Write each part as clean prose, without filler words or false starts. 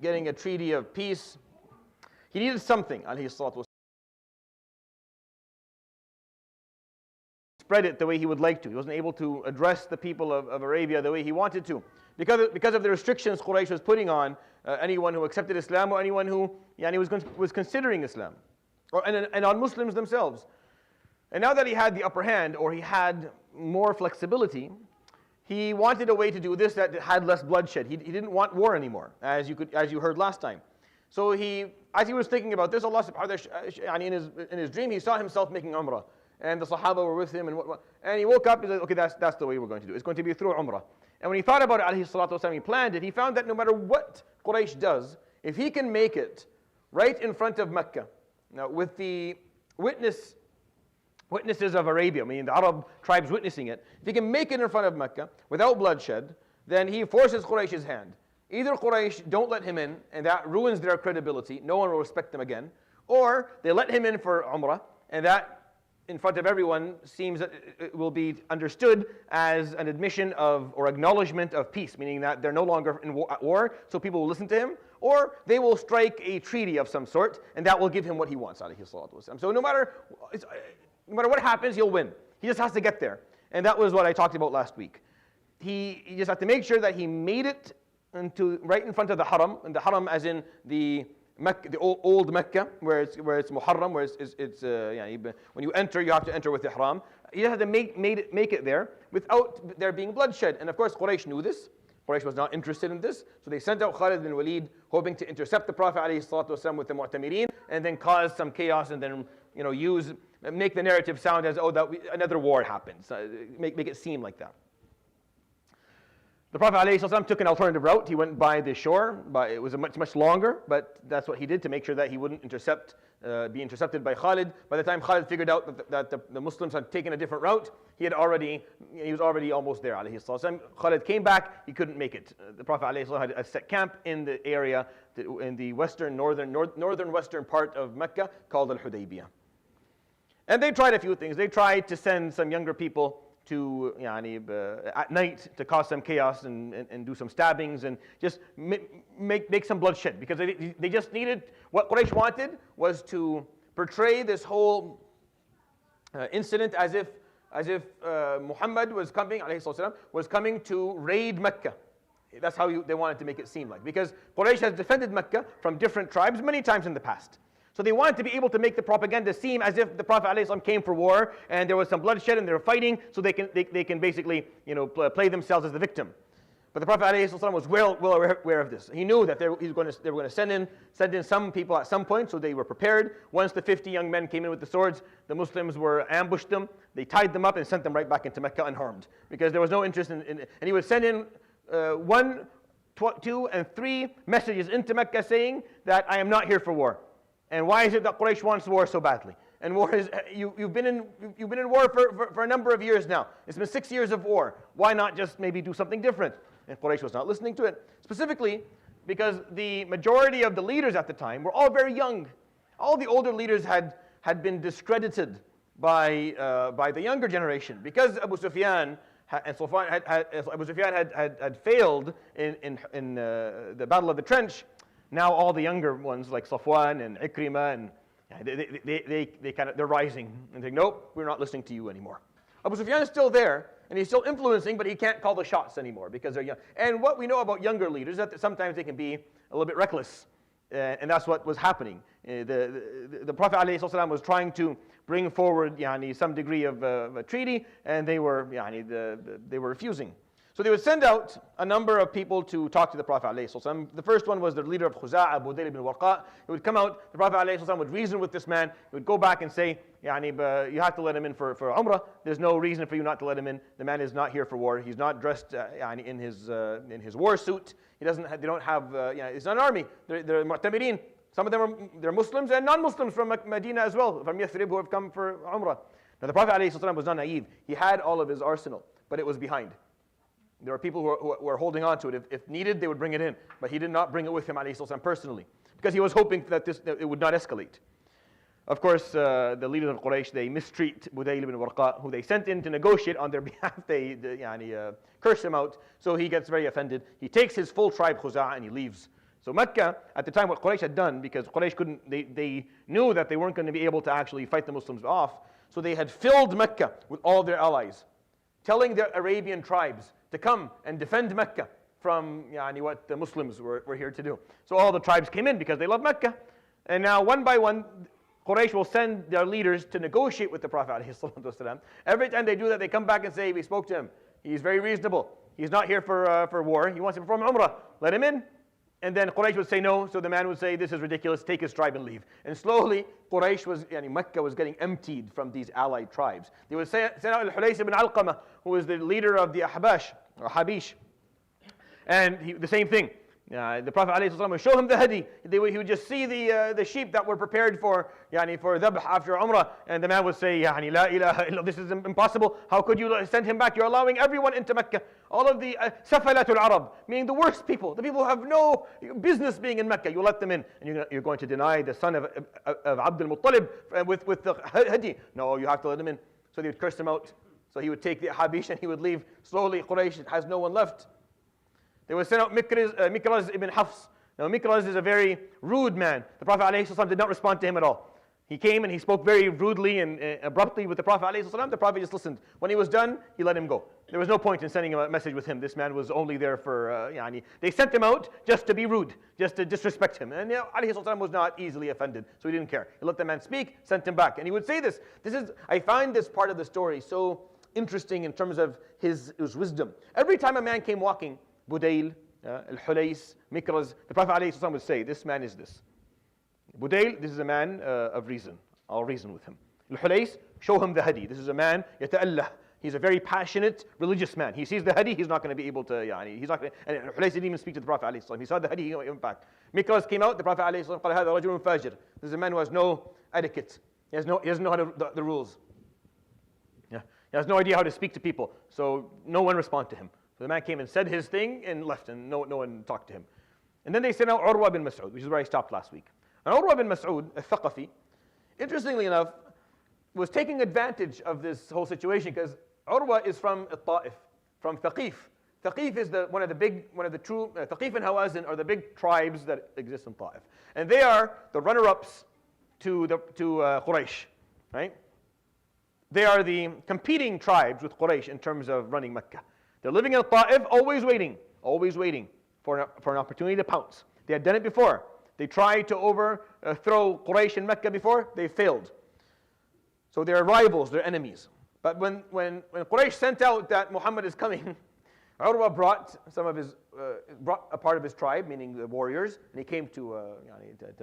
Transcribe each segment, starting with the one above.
getting a treaty of peace. He needed something, alayhi salatu wasalam. Spread it the way he would like to. He wasn't able to address the people of Arabia the way he wanted to. Because of the restrictions Quraysh was putting on anyone who accepted Islam or anyone who was considering Islam, and on Muslims themselves. And now that he had the upper hand, or he had more flexibility, he wanted a way to do this that had less bloodshed. He didn't want war anymore, as you heard last time. So as he was thinking about this, Allah subhanahu wa ta'ala, in his dream, he saw himself making Umrah. And the Sahaba were with him, and he woke up and said, okay, that's the way we're going to do it. It's going to be through Umrah. And when he thought about it, alayhi salatu wasalam, he planned it, he found that no matter what Quraysh does, if he can make it right in front of Mecca, now with the witnesses of Arabia, meaning the Arab tribes witnessing it, if he can make it in front of Mecca without bloodshed, then he forces Quraysh's hand. Either Quraysh don't let him in, and that ruins their credibility, no one will respect them again, or they let him in for Umrah, and that in front of everyone seems that it will be understood as an admission of or acknowledgement of peace, meaning that they're no longer at war, so people will listen to him, or they will strike a treaty of some sort, and that will give him what he wants, alayhi salatu wasalam. So no matter what happens, he'll win. He just has to get there. And that was what I talked about last week. He just had to make sure that he made it into right in front of the Haram, and the Haram as in the Mecca, the old Mecca, where it's Muharram, where when you enter, you have to enter with Ihram. He had to make it there without there being bloodshed. And of course, Quraysh knew this. Quraysh was not interested in this, so they sent out Khalid bin Walid, hoping to intercept the Prophet ﷺ with the Mu'tamirin, and then cause some chaos, and then make the narrative sound as another war happens, make it seem like that. The Prophet ﷺ took an alternative route. He went by the shore. It was much longer, but that's what he did to make sure that he wouldn't be intercepted by Khalid. By the time Khalid figured out that the Muslims had taken a different route, he was already almost there. Khalid came back. He couldn't make it. The Prophet ﷺ had set camp in the area, in the northern western part of Mecca, called Al-Hudaybiyah. And they tried a few things. They tried to send some younger people to at night to cause some chaos and do some stabbings and just make some bloodshed, because they just needed, what Quraysh wanted was to portray this whole incident as if Muhammad was coming, alayhi salatu wasalam, was coming to raid Mecca. That's how they wanted to make it seem like, because Quraysh has defended Mecca from different tribes many times in the past. So they wanted to be able to make the propaganda seem as if the Prophet ﷺ came for war and there was some bloodshed and they were fighting, so they can basically play themselves as the victim. But the Prophet ﷺ was well aware of this. He knew that they were going to send in some people at some point, so they were prepared. Once the 50 young men came in with the swords, the Muslims ambushed them. They tied them up and sent them right back into Mecca unharmed, because there was no interest in. And he would send in 1, 2, and 3 messages into Mecca saying that I am not here for war. And why is it that Quraysh wants war so badly? And war is you've been in war for a number of years now. It's been 6 years of war. Why not just maybe do something different? And Quraysh was not listening to it, specifically because the majority of the leaders at the time were all very young. All the older leaders had been discredited by the younger generation, because Abu Sufyan and Safwan had failed in the Battle of the Trench. Now all the younger ones like Safwan and Ikrimah, and they're rising and saying, nope, we're not listening to you anymore. Abu Sufyan is still there, and he's still influencing, but he can't call the shots anymore because they're young. And what we know about younger leaders is that sometimes they can be a little bit reckless, and that's what was happening. The Prophet ﷺ was trying to bring forward some degree of a treaty, and they were refusing. So they would send out a number of people to talk to the Prophet ﷺ. The first one was the leader of Khuza'a, Budayl ibn Warqa. He would come out, the Prophet ﷺ would reason with this man. He would go back and say, you have to let him in for Umrah. There's no reason for you not to let him in. The man is not here for war. He's not dressed in his war suit. They don't have, it's not an army. They're Mu'tamirin. Some of them they're Muslims and non-Muslims from Medina as well, from Yathrib, who have come for Umrah. Now the Prophet ﷺ was not naive. He had all of his arsenal, but it was behind. There were people who were holding on to it. If needed, they would bring it in. But he did not bring it with him ﷺ personally, because he was hoping that it would not escalate. Of course, the leaders of Quraysh, they mistreat Budayl ibn Warqa, who they sent in to negotiate on their behalf. They curse him out, so he gets very offended. He takes his full tribe, Khuza'a, and he leaves. So Mecca, at the time, what Quraysh had done, because Quraysh they knew that they weren't going to be able to actually fight the Muslims off, so they had filled Mecca with all their allies, telling their Arabian tribes to come and defend Mecca from what the Muslims were here to do. So all the tribes came in because they love Mecca. And now one by one, Quraysh will send their leaders to negotiate with the Prophet ﷺ. Every time they do that, they come back and say, we spoke to him. He's very reasonable. He's not here for war. He wants to perform Umrah. Let him in. And then Quraysh would say no. So the man would say, this is ridiculous. Take his tribe and leave. And slowly, Mecca was getting emptied from these allied tribes. They would send out Al-Hulays ibn Alqamah, who was the leader of the Ahbash, or Habish. And the same thing. The Prophet ﷺ would show him the hadi. He would just see the sheep that were prepared for dhabh after Umrah, and the man would say, La ilaha illallah, this is impossible. How could you send him back? You're allowing everyone into Mecca. All of the Safalatul Arab, meaning the worst people, the people who have no business being in Mecca, you let them in, and you're going to deny the son of Abdul Muttalib with the hadi. No, you have to let him in. So they would curse him out. So he would take the Habish and he would leave. Slowly, Quraysh has no one left. They would send out Mikraz ibn Hafs. Now Mikraz is a very rude man. The Prophet ﷺ did not respond to him at all. He came and he spoke very rudely and abruptly with the Prophet ﷺ. The Prophet just listened. When he was done, he let him go. There was no point in sending a message with him. This man was only there for, they sent him out just to be rude, just to disrespect him. And ﷺ was not easily offended, so he didn't care. He let the man speak, sent him back. And he would say this. I find this part of the story so interesting in terms of his wisdom. Every time a man came walking, Budayl, Al-Hulays, Mikraz, the Prophet ﷺ would say, this man is this. Budayl, this is a man of reason. I'll reason with him. Al-Hulays, show him the hadi. This is a man, yata'allah. He's a very passionate, religious man. He sees the hadi, he's not going to be able to, he's not going to, and Al-Hulays didn't even speak to the Prophet ﷺ. He saw the hadi, he went back. Mikraz came out, the Prophet ﷺ, قال هذا رجل فاجر. This is a man who has no etiquette. He doesn't know how the rules. Yeah. He has no idea how to speak to people. So no one responded to him. So the man came and said his thing and left, and no one talked to him. And then they sent out Urwa bin Mas'ud, which is where I stopped last week. And Urwa bin Mas'ud, al-Thaqafi, interestingly enough, was taking advantage of this whole situation because Urwa is from Ta'if, from Thaqif. Thaqif is one of the true, Thaqif and Hawazin are the big tribes that exist in Ta'if. And they are the runner-ups to Quraysh, right? They are the competing tribes with Quraysh in terms of running Mecca. They're living in Ta'if, always waiting for an opportunity to pounce. They had done it before. They tried to overthrow Quraysh in Mecca before, they failed. So they're rivals, they're enemies. But when Quraysh sent out that Muhammad is coming, Urwa brought a part of his tribe, meaning the warriors, and he came to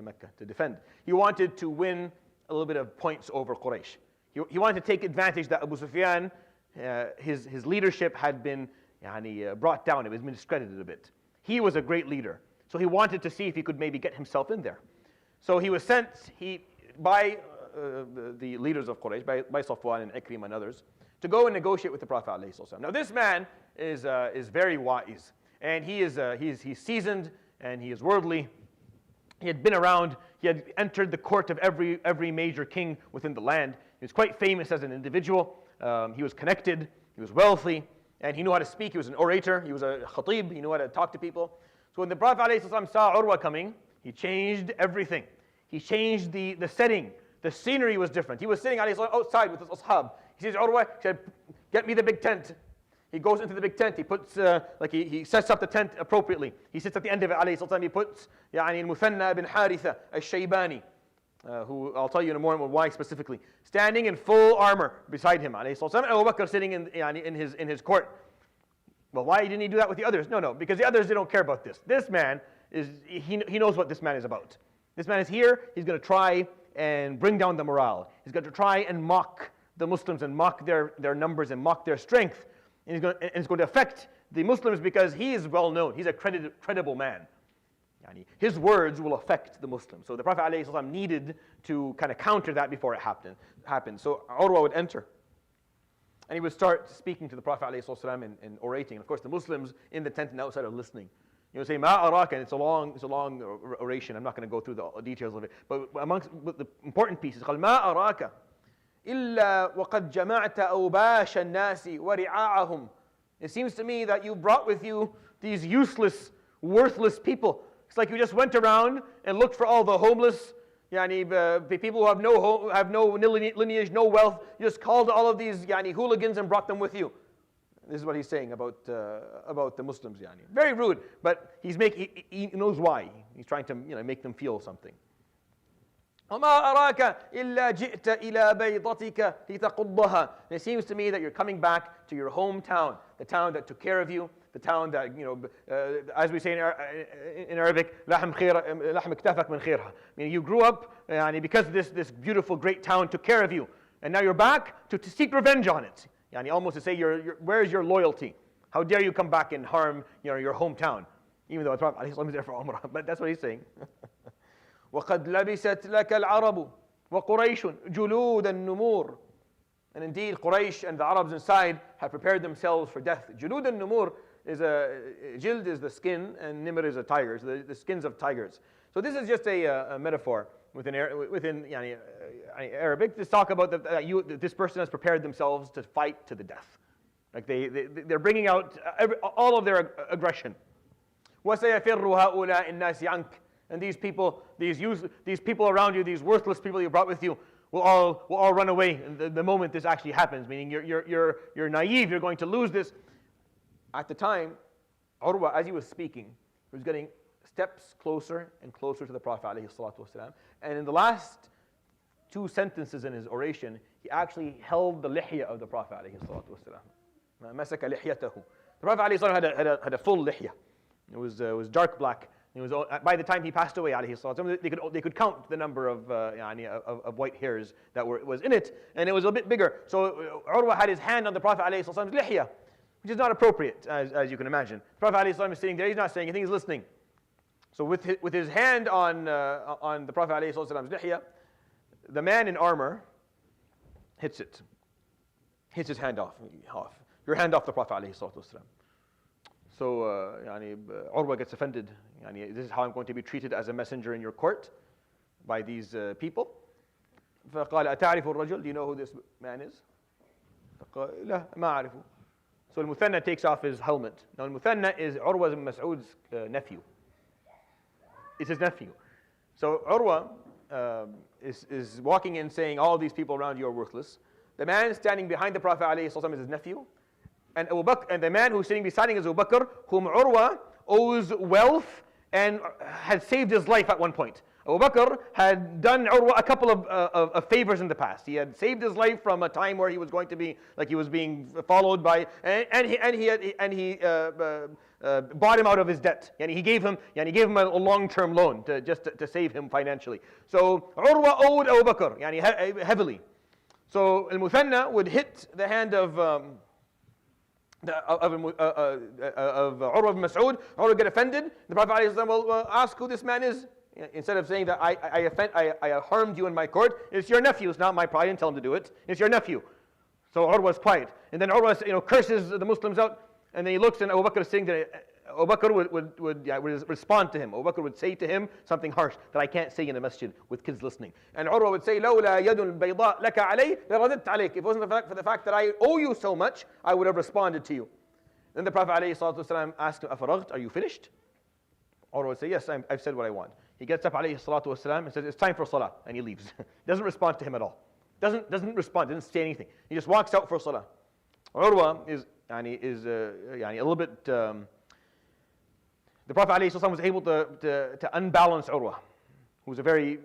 Mecca to defend. He wanted to win a little bit of points over Quraysh. He wanted to take advantage that Abu Sufyan, his leadership had been brought down. It was been discredited a bit. He was a great leader. So he wanted to see if he could maybe get himself in there. So he was sent by the leaders of Quraysh, by Safwan and Ikrim and others, to go and negotiate with the Prophet ﷺ. Now this man is very wise. And he's seasoned and he is worldly. He had been around. He had entered the court of every major king within the land. He was quite famous as an individual. He was connected, he was wealthy, and he knew how to speak. He was an orator, he was a khatib, he knew how to talk to people. So when the Prophet ﷺ saw Urwa coming, he changed everything. He changed the setting. The scenery was different. He was sitting outside with his ashab. He says, Urwa, he said, get me the big tent. He goes into the big tent. He puts, he sets up the tent appropriately. He sits at the end of it. He puts Al-Muthanna bin Haritha al-Shaybani, who I'll tell you in a moment why specifically, standing in full armor beside him. Abu Bakr sitting in his court. Well, why didn't he do that with the others? No, because the others, they don't care about this. This man, he knows what this man is about. This man is here, he's going to try and bring down the morale. He's going to try and mock the Muslims and mock their numbers and mock their strength. And it's going to affect the Muslims because he is well known. He's a credible man. His words will affect the Muslims. So the Prophet ﷺ needed to kind of counter that before it happened. So Urwa would enter. And he would start speaking to the Prophet ﷺ and orating. And of course, the Muslims in the tent and outside are listening. You know, say, Ma araka, and it's a long oration. I'm not going to go through the details of it. But amongst the important pieces, Ma araka, illa waqad jama'ta awbash an-nasi wa ri'a'ahum. It seems to me that you brought with you these useless, worthless people, It's like you just went around and looked for all the homeless, people who have no home, have no lineage, no wealth. You just called all of these hooligans and brought them with you. This is what he's saying about the Muslims. Very rude, but he knows why. He's trying to make them feel something. وَمَا أَرَاكَ إِلَّا جِئْتَ إِلَى بَيْضَتِكَ لِتَقُضَّهَا. It seems to me that you're coming back to your hometown, the town that took care of you, the town that, as we say in Arabic, لَحْمْ اكْتَفَكْ مِنْ خِيرها. Meaning you grew up because this beautiful, great town took care of you. And now you're back to seek revenge on it. Almost to say, where's your loyalty? How dare you come back and harm your hometown? Even though the Prophet ﷺ is there for Umrah. But that's what he's saying. وَقَدْ لَبِسَتْ لَكَ الْعَرَبُ وَقُرَيْشٌ جُلُودَ النُّمُورِ. And indeed, Quraysh and the Arabs inside have prepared themselves for death. جُلُودَ النُّمُورِ jild is the skin, and nimr is a tiger, so the skins of tigers. So this is just a metaphor within Arabic to talk about that this person has prepared themselves to fight to the death. Like they're bringing out all of their aggression. وَسَيَفِرُّ هَؤُلَاءِ النَّاسِ عَنْكَ. And these people around you, these worthless people you brought with you, will all run away the moment this actually happens. Meaning you're naive, you're going to lose this. At the time, Urwa, as he was speaking, he was getting steps closer and closer to the Prophet ﷺ. And in the last two sentences in his oration, he actually held the lihya of the Prophet ﷺ. مَسَكَ لِحْيَتَهُ. The Prophet ﷺ had a full lihya. It was dark black. It was, by the time he passed away, they could count the number of white hairs that was in it, and it was a bit bigger. So Urwa had his hand on the Prophet ﷺ's lihya, which is not appropriate, as you can imagine. The Prophet ﷺ is sitting there, he's not saying anything, he's listening. So with his hand on the Prophet ﷺ's lihya, the man in armor hits his hand off. Your hand off the Prophet ﷺ. So Urwa gets offended. This is how I'm going to be treated as a messenger in your court by these people. فقال أتعرف الرجل? Do you know who this man is? فقال لا ما أعرفه. So Al-Muthanna takes off his helmet. Now Al-Muthanna is Urwa ibn Mas'ud's nephew. It's his nephew. So Urwa is walking in saying, all these people around you are worthless. The man standing behind the Prophet ﷺ is his nephew. And Abu Bakr, and the man who's sitting beside him is Abu Bakr, whom Urwa owes wealth and had saved his life at one point. Abu Bakr had done Urwa a couple of favors in the past. He had saved his life from a time where he was going to be, like he was being followed by, and he bought him out of his debt. And he gave him a long-term loan to save him financially. So Urwa owed Abu Bakr heavily. So Al-Muthanna would hit the hand of Urwa ibn Mas'ud. Urwa would get offended. The Prophet ﷺ will ask who this man is. Instead of saying that I harmed you in my court, it's your nephew. It's not my pride. I didn't tell him to do it. It's your nephew. So Urwa was quiet. And then Urwa curses the Muslims out. And then he looks, and Abu Bakr is saying that Abu Bakr would respond to him. Abu Bakr would say to him something harsh that I can't say in the masjid with kids listening. And Urwa would say, لَوْلَا يَدٌ الْبَيْضَاء لَكَ عَلَيْهِ لَرَدِدْتَ عَلَيْكَ. If it wasn't for the fact that I owe you so much, I would have responded to you. Then the Prophet ﷺ asked him, أَفَرَغْتَ? Are you finished? Urwa would say, yes, I've said what I want. He gets up ﷺ and says, it's time for salah. And he leaves. Doesn't respond to him at all. Doesn't respond, doesn't say anything. He just walks out for salah. Urwa is a little bit... the Prophet ﷺ was able to unbalance Urwa, who was a very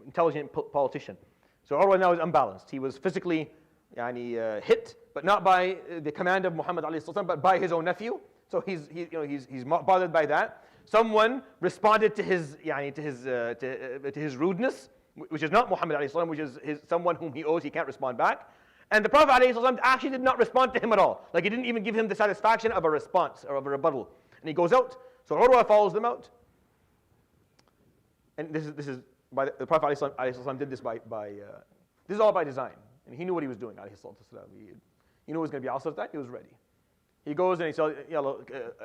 intelligent politician. So Urwa now is unbalanced. He was physically hit, but not by the command of Muhammad ﷺ, but by his own nephew. So he's bothered by that. Someone responded to his rudeness, which is not Muhammad ﷺ, which is someone whom he owes. He can't respond back. And the Prophet ﷺ actually did not respond to him at all. Like he didn't even give him the satisfaction of a response or of a rebuttal. And he goes out. So Urwa follows them out. And this is by the Prophet ﷺ did this by this is all by design. And he knew what he was doing. He knew it was going to be Asr time. He was ready. He goes and he says,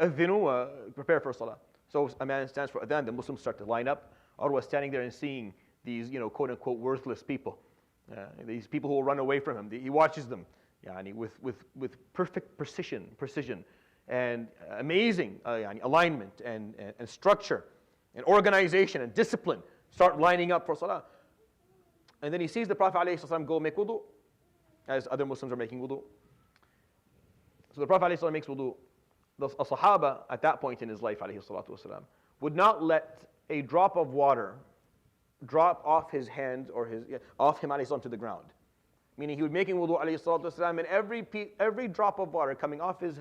"Adhinu, prepare for salah." So a man stands for adhan. The Muslims start to line up. Urwa standing there and seeing these, quote unquote, worthless people. These people who will run away from him. He watches them, with perfect precision, and amazing alignment and structure. and organization and discipline start lining up for salah. And then he sees the Prophet ﷺ go make wudu, as other Muslims are making wudu. So the Prophet ﷺ makes wudu. The Sahaba at that point in his life ﷺ would not let a drop of water drop off his hand or off him ﷺ to the ground. Meaning he would make wudu ﷺ, and every drop of water coming off his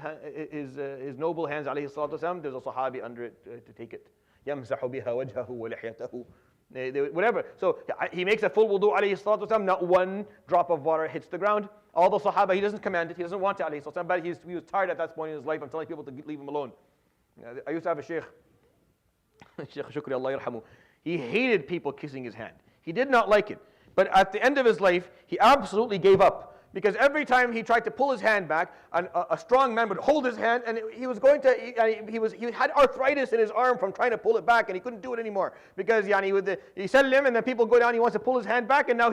noble hands ﷺ, there's a Sahabi under it to take it. يَمْسَحُ بِهَا وَجْهَهُ وَلِحْيَتَهُ. Whatever. So he makes a full wudu ﷺ, not one drop of water hits the ground. All the Sahaba, he doesn't command it, he doesn't want it ﷺ, but he was tired at that point in his life of telling people to leave him alone. I used to have a sheikh, Sheikh Shukri, Allah yarhamu. He hated people kissing his hand. He did not like it. But at the end of his life, he absolutely gave up. Because every time he tried to pull his hand back, a strong man would hold his hand, and he had arthritis in his arm from trying to pull it back, and he couldn't do it anymore. Because he said him, and then people go down, he wants to pull his hand back, and now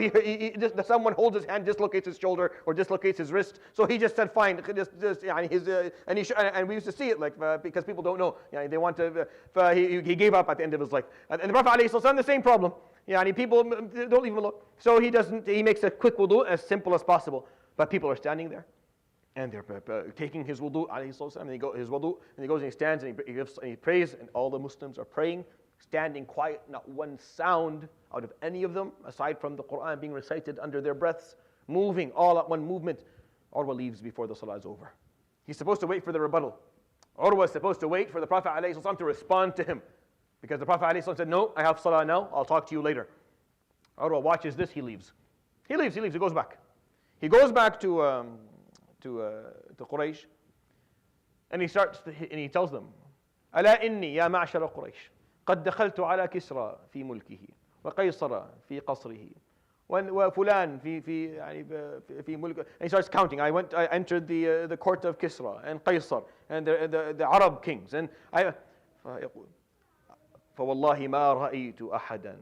someone holds his hand, dislocates his shoulder, or dislocates his wrist. So he just said, fine, and we used to see it, because people don't know. They want to, he gave up at the end of his life. And the Prophet ﷺ, the same problem. People don't leave him alone. So he makes a quick wudu, as simple as possible. But people are standing there, and they're taking his wudu, and he goes and he stands and he prays, and all the Muslims are praying, standing quiet, not one sound out of any of them, aside from the Quran being recited under their breaths, moving all at one movement. Urwa leaves before the salah is over. He's supposed to wait for the rebuttal. Urwa is supposed to wait for the Prophet ﷺ to respond to him. Because the Prophet ﷺ said, no, I have salah now, I'll talk to you later. Urwa watches this, he leaves. He goes back. He goes back to Quraysh, and he tells them, ألا إني يا معشر قريش قد دخلت على كسرى في ملكه وقيصر في قصره وفلان في ملك. And he starts counting. I entered the court of Kisra and Qaisar and the Arab kings. And فوالله ما رأيت أحدا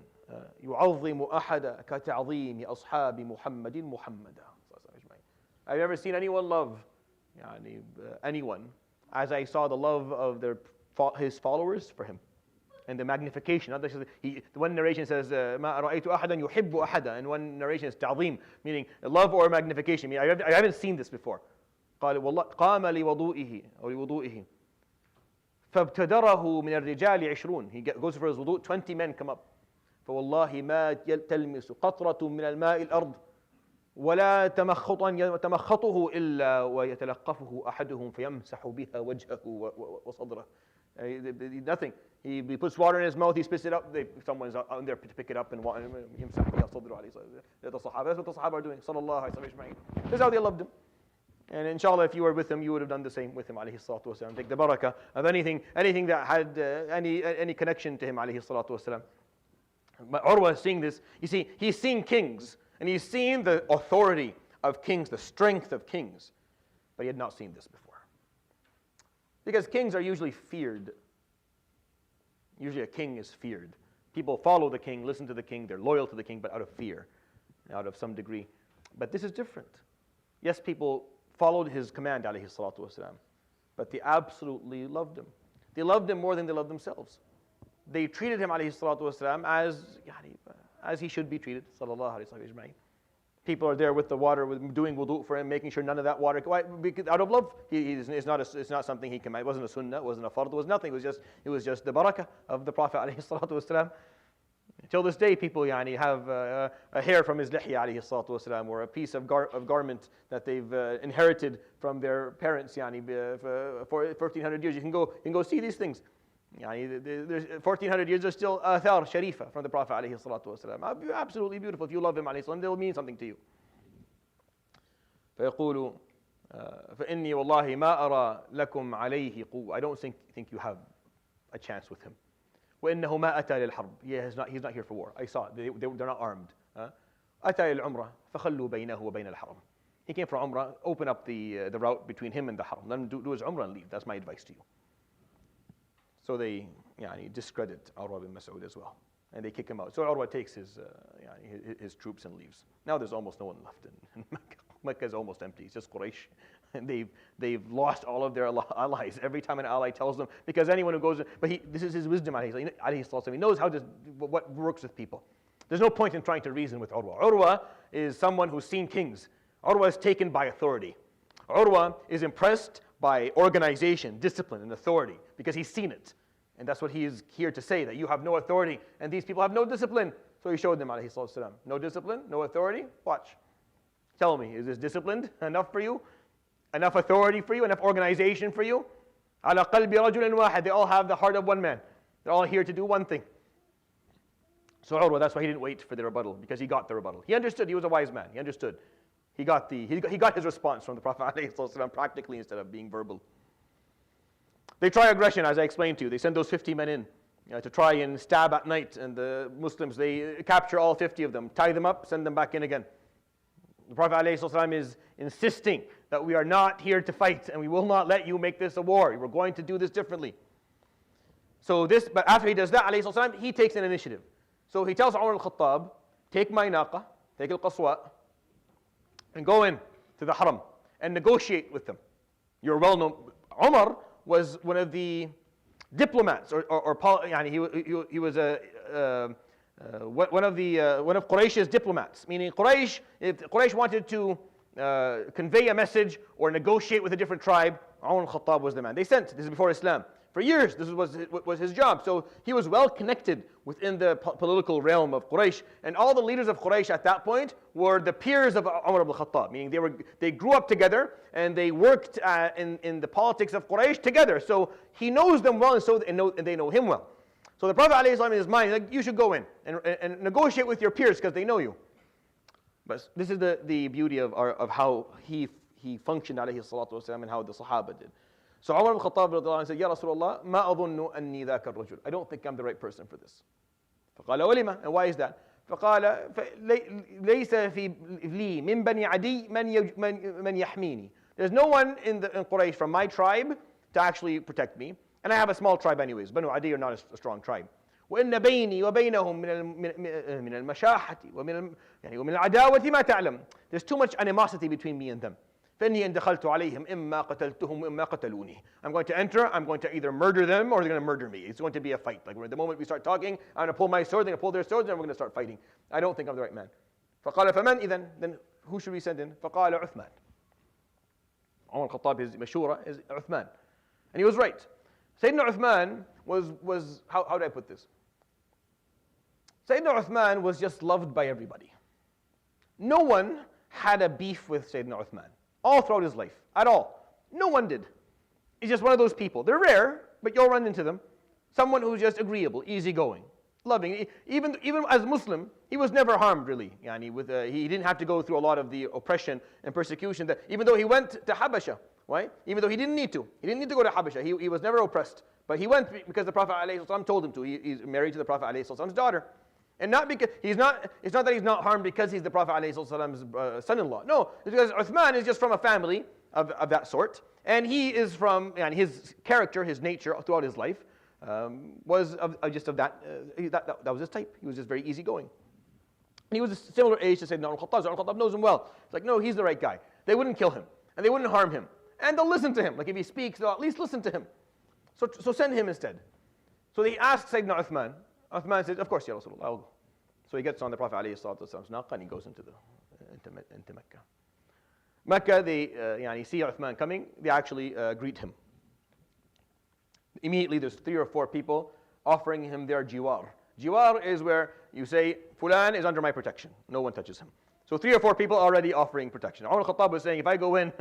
يعظم أحدا كتعظيم أصحاب محمد محمدا. I've never seen anyone love anyone as I saw the love of his followers for him, and the magnification. One narration says ما رأيت أحدا يحب أحدا, and one narration is تعظيم, meaning love or magnification. I haven't seen this before. قال والله قام لوضوئه أو لوضوئه فابتدره من الرجال 20. He goes for his wudu, 20 men come up. فوالله ما تلمس قطرة من الماء الأرض ولا تمخطه إلا ويتلقفه أحدهم فيمسح بها وجهه وصدره. Nothing. He puts water in his mouth, he spits it up. Someone's on there to pick it up and يمسح بها صدره. That's what the Sahaba are doing. Sallallahu alayhi wa sallam. This is how they loved him. And inshallah, if you were with him, you would have done the same with him, alayhi salatu wasalam. Take the barakah of anything that had any connection to him, alayhi salatu wasalam. But Urwa is seeing this. You see, he's seen kings, and he's seen the authority of kings, the strength of kings. But he had not seen this before. Because kings are usually feared. Usually a king is feared. People follow the king, listen to the king, they're loyal to the king, but out of fear, out of some degree. But this is different. Yes, people followed his command, alayhi salatu wasalam, but they absolutely loved him. They loved him more than they loved themselves. They treated him, alayhi salatu wasalam, as he should be treated, sallallahu alayhi wa sallam. People are there with the water, doing wudu for him, making sure none of that water, out of love. It's not something he commanded. It wasn't a sunnah, it wasn't a fard, it was nothing. It was just the barakah of the Prophet, alayhi salatu wasalam. Till this day, people have a hair from his lihya, alayhi salatu wasalam, or a piece of garment that they've inherited from their parents, for 1400 years. You can go see these things. There's 1400 years, there's still athar sharifa from the Prophet, alayhi salatu wasalam. Absolutely beautiful. If you love him, alayhi salam, they'll mean something to you. فيقول فإني والله ما أرى لكم عليه قوة. I don't think you have a chance with him. وإنه ما أتى للحرب. He's not here for war. I saw it. They're not armed. أتى للعمرة فخلوا بينه وبين الحرم. He came for Umrah. Open up the route between him and the Haram. Let him do his Umrah and leave. That's my advice to you. So they discredit Urwa bin Mas'ud as well, and they kick him out. So Urwa takes his troops and leaves. Now there's almost no one left in Mecca. Mecca is almost empty. It's just Quraysh And they've lost all of their allies every time an ally tells them, because anyone who goes, but this is his wisdom, he knows what works with people. There's no point in trying to reason with Urwa. Urwa is someone who's seen kings. Urwa is taken by authority. Urwa is impressed by organization, discipline, and authority, because he's seen it. And that's what he is here to say, that you have no authority, and these people have no discipline. So he showed them, alayhi salatu wasalam, no discipline, no authority, watch. Tell me, is this disciplined enough for you? Enough authority for you? Enough organization for you? Ala qalbi rajulin wahid. They all have the heart of one man. They're all here to do one thing. So Urwa, that's why he didn't wait for the rebuttal, because he got the rebuttal. He understood. He was a wise man. He understood. He got his response from the Prophet ﷺ practically instead of being verbal. They try aggression, as I explained to you. They send those 50 men in to try and stab at night, and the Muslims, they capture all 50 of them, tie them up, send them back in again. The Prophet ﷺ is insisting that we are not here to fight, and we will not let you make this a war. We're going to do this differently. But after he does that, ﷺ, he takes an initiative. So he tells Umar al-Khattab, take my naqa, take al-Qaswa, and go in to the haram and negotiate with them. You're well known. Umar was one of the diplomats, he was one of Quraysh's diplomats. Meaning if Quraysh wanted to convey a message or negotiate with a different tribe, Umar al-Khattab was the man. This is before Islam. For years, this was his job. So he was well connected within the political realm of Quraysh. And all the leaders of Quraysh at that point were the peers of Umar ibn Khattab, meaning they grew up together and they worked in the politics of Quraysh together. So he knows them well, and they know him well. So the Prophet ﷺ in his mind, like, you should go in and negotiate with your peers because they know you. But this is the beauty of how he functioned, alayhi salatu wasalam, and how the Sahaba did. So Umar ibn Khattab said, Ya Rasulullah, ma adunnu anni dhaka ar-rajul. I don't think I'm the right person for this. فقال ولما? And why is that? فقال ليس في لي من بني عدي من يحميني. There's no one in Quraysh from my tribe to actually protect me. And I have a small tribe anyways. Banu Adi are not a strong tribe. وإن بيني وبينهم من المشاحة ومن العداوة ما تعلم. There's too much animosity between me and them. فإني إن دخلت عليهم إما قتلتهم وإما قتلوني. I'm going to enter, I'm going to either murder them or they're going to murder me. It's going to be a fight. Like the moment we start talking, I'm going to pull my sword, they're going to pull their swords, and we're going to start fighting. I don't think I'm the right man. فقال فمن إذن? Then who should we send in? فقال عثمان. Umar al-Khattab, his mashura is Uthman. And he was right. Sayyidina Uthman was how do I put this? Sayyidina Uthman was just loved by everybody. No one had a beef with Sayyidina Uthman all throughout his life, at all. No one did. He's just one of those people. They're rare, but you'll run into them. Someone who's just agreeable, easygoing, loving. Even as Muslim, he was never harmed really. He didn't have to go through a lot of the oppression and persecution that, even though he went to Habasha, right? Even though he didn't need to. He didn't need to go to Habasha. He was never oppressed. But he went because the Prophet ﷺ told him to. He's married to the Prophet ﷺ's daughter. And not because it's not that he's not harmed because he's the Prophet ﷺ's son-in-law. No, it's because Uthman is just from a family of that sort. And he is from, and his character, his nature throughout his life was just of that, that was his type. He was just very easygoing. And he was a similar age to Sayyidina al-Khattab. Al-Khattab knows him well. It's like, no, he's the right guy. They wouldn't kill him. And they wouldn't harm him. And they'll listen to him. Like if he speaks, they'll at least listen to him. So send him instead. So he asked Sayyidina Uthman. Uthman says, of course, Ya Rasulullah, I'll go. So he gets on the Prophet ﷺ's naqa and he goes into Mecca. Mecca, they see Uthman coming, they actually greet him. Immediately there's 3 or 4 people offering him their jiwar. Jiwar is where you say, Fulan is under my protection. No one touches him. So 3 or 4 people already offering protection. Umar al-Khattab was saying, if I go in,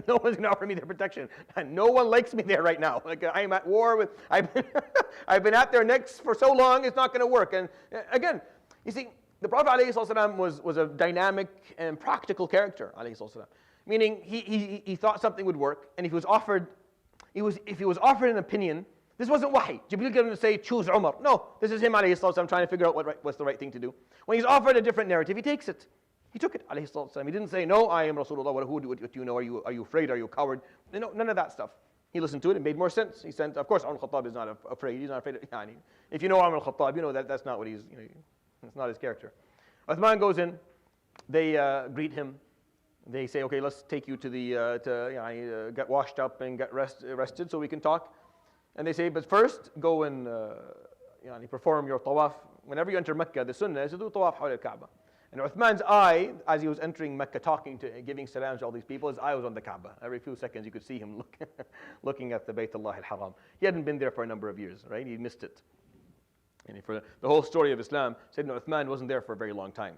no one's going to offer me their protection. And no one likes me there right now. Like I'm at war with, I've been at their necks for so long, it's not going to work. And again, you see, the Prophet ﷺ was a dynamic and practical character, ﷺ. Meaning he thought something would work, and if he was offered an opinion, this wasn't wahi. Jibreel didn't say, choose Umar. No, this is him, ﷺ, trying to figure out what's the right thing to do. When he's offered a different narrative, he takes it. He took it, ﷺ. He didn't say, no, I am Rasulullah. What do you know? Are you afraid? Are you a coward? No, none of that stuff. He listened to it. It made more sense. He sent, of course, Umar al-Khattab is not afraid. He's not afraid. If you know Umar al-Khattab, you know that's not what it's not his character. Uthman goes in. They greet him. They say, okay, let's take you to get washed up and get rested so we can talk. And they say, but first, go and perform your tawaf. Whenever you enter Mecca, the sunnah is to do tawaf حول al-Kaaba. And Uthman's eye, as he was entering Mecca, giving salams to all these people, his eye was on the Kaaba. Every few seconds you could see him looking at the Baytullah al-Haram. He hadn't been there for a number of years, right? He missed it. And for the whole story of Islam, Sayyidina Uthman wasn't there for a very long time.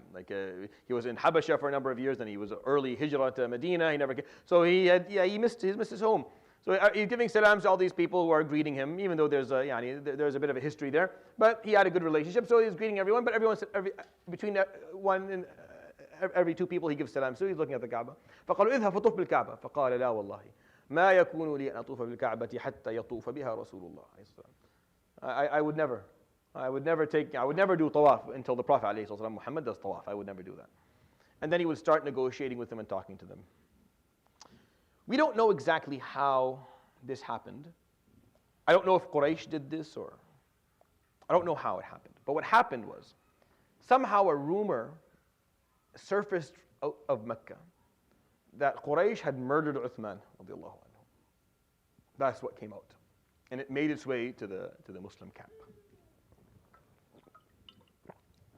He was in Habasha for a number of years, then he was early hijrah to Medina. He never came. So he missed his home. So he's giving salams to all these people who are greeting him, even though there's a bit of a history there. But he had a good relationship, so he's greeting everyone. But between every two people, he gives salams. So he's looking at the Kaaba. فقالوا اذهب فطوف بالكعبة فقال لا والله ما يكون لي أن أطوف بالكعبة حتى يطوف بها رسول الله. I would never do tawaf until the Prophet ﷺ, Muhammad does tawaf. I would never do that. And then he would start negotiating with them and talking to them. We don't know exactly how this happened. I don't know if Quraysh did this or I don't know how it happened. But what happened was somehow a rumor surfaced out of Mecca that Quraysh had murdered Uthman radiallahu anhu. That's what came out. And it made its way to the Muslim camp.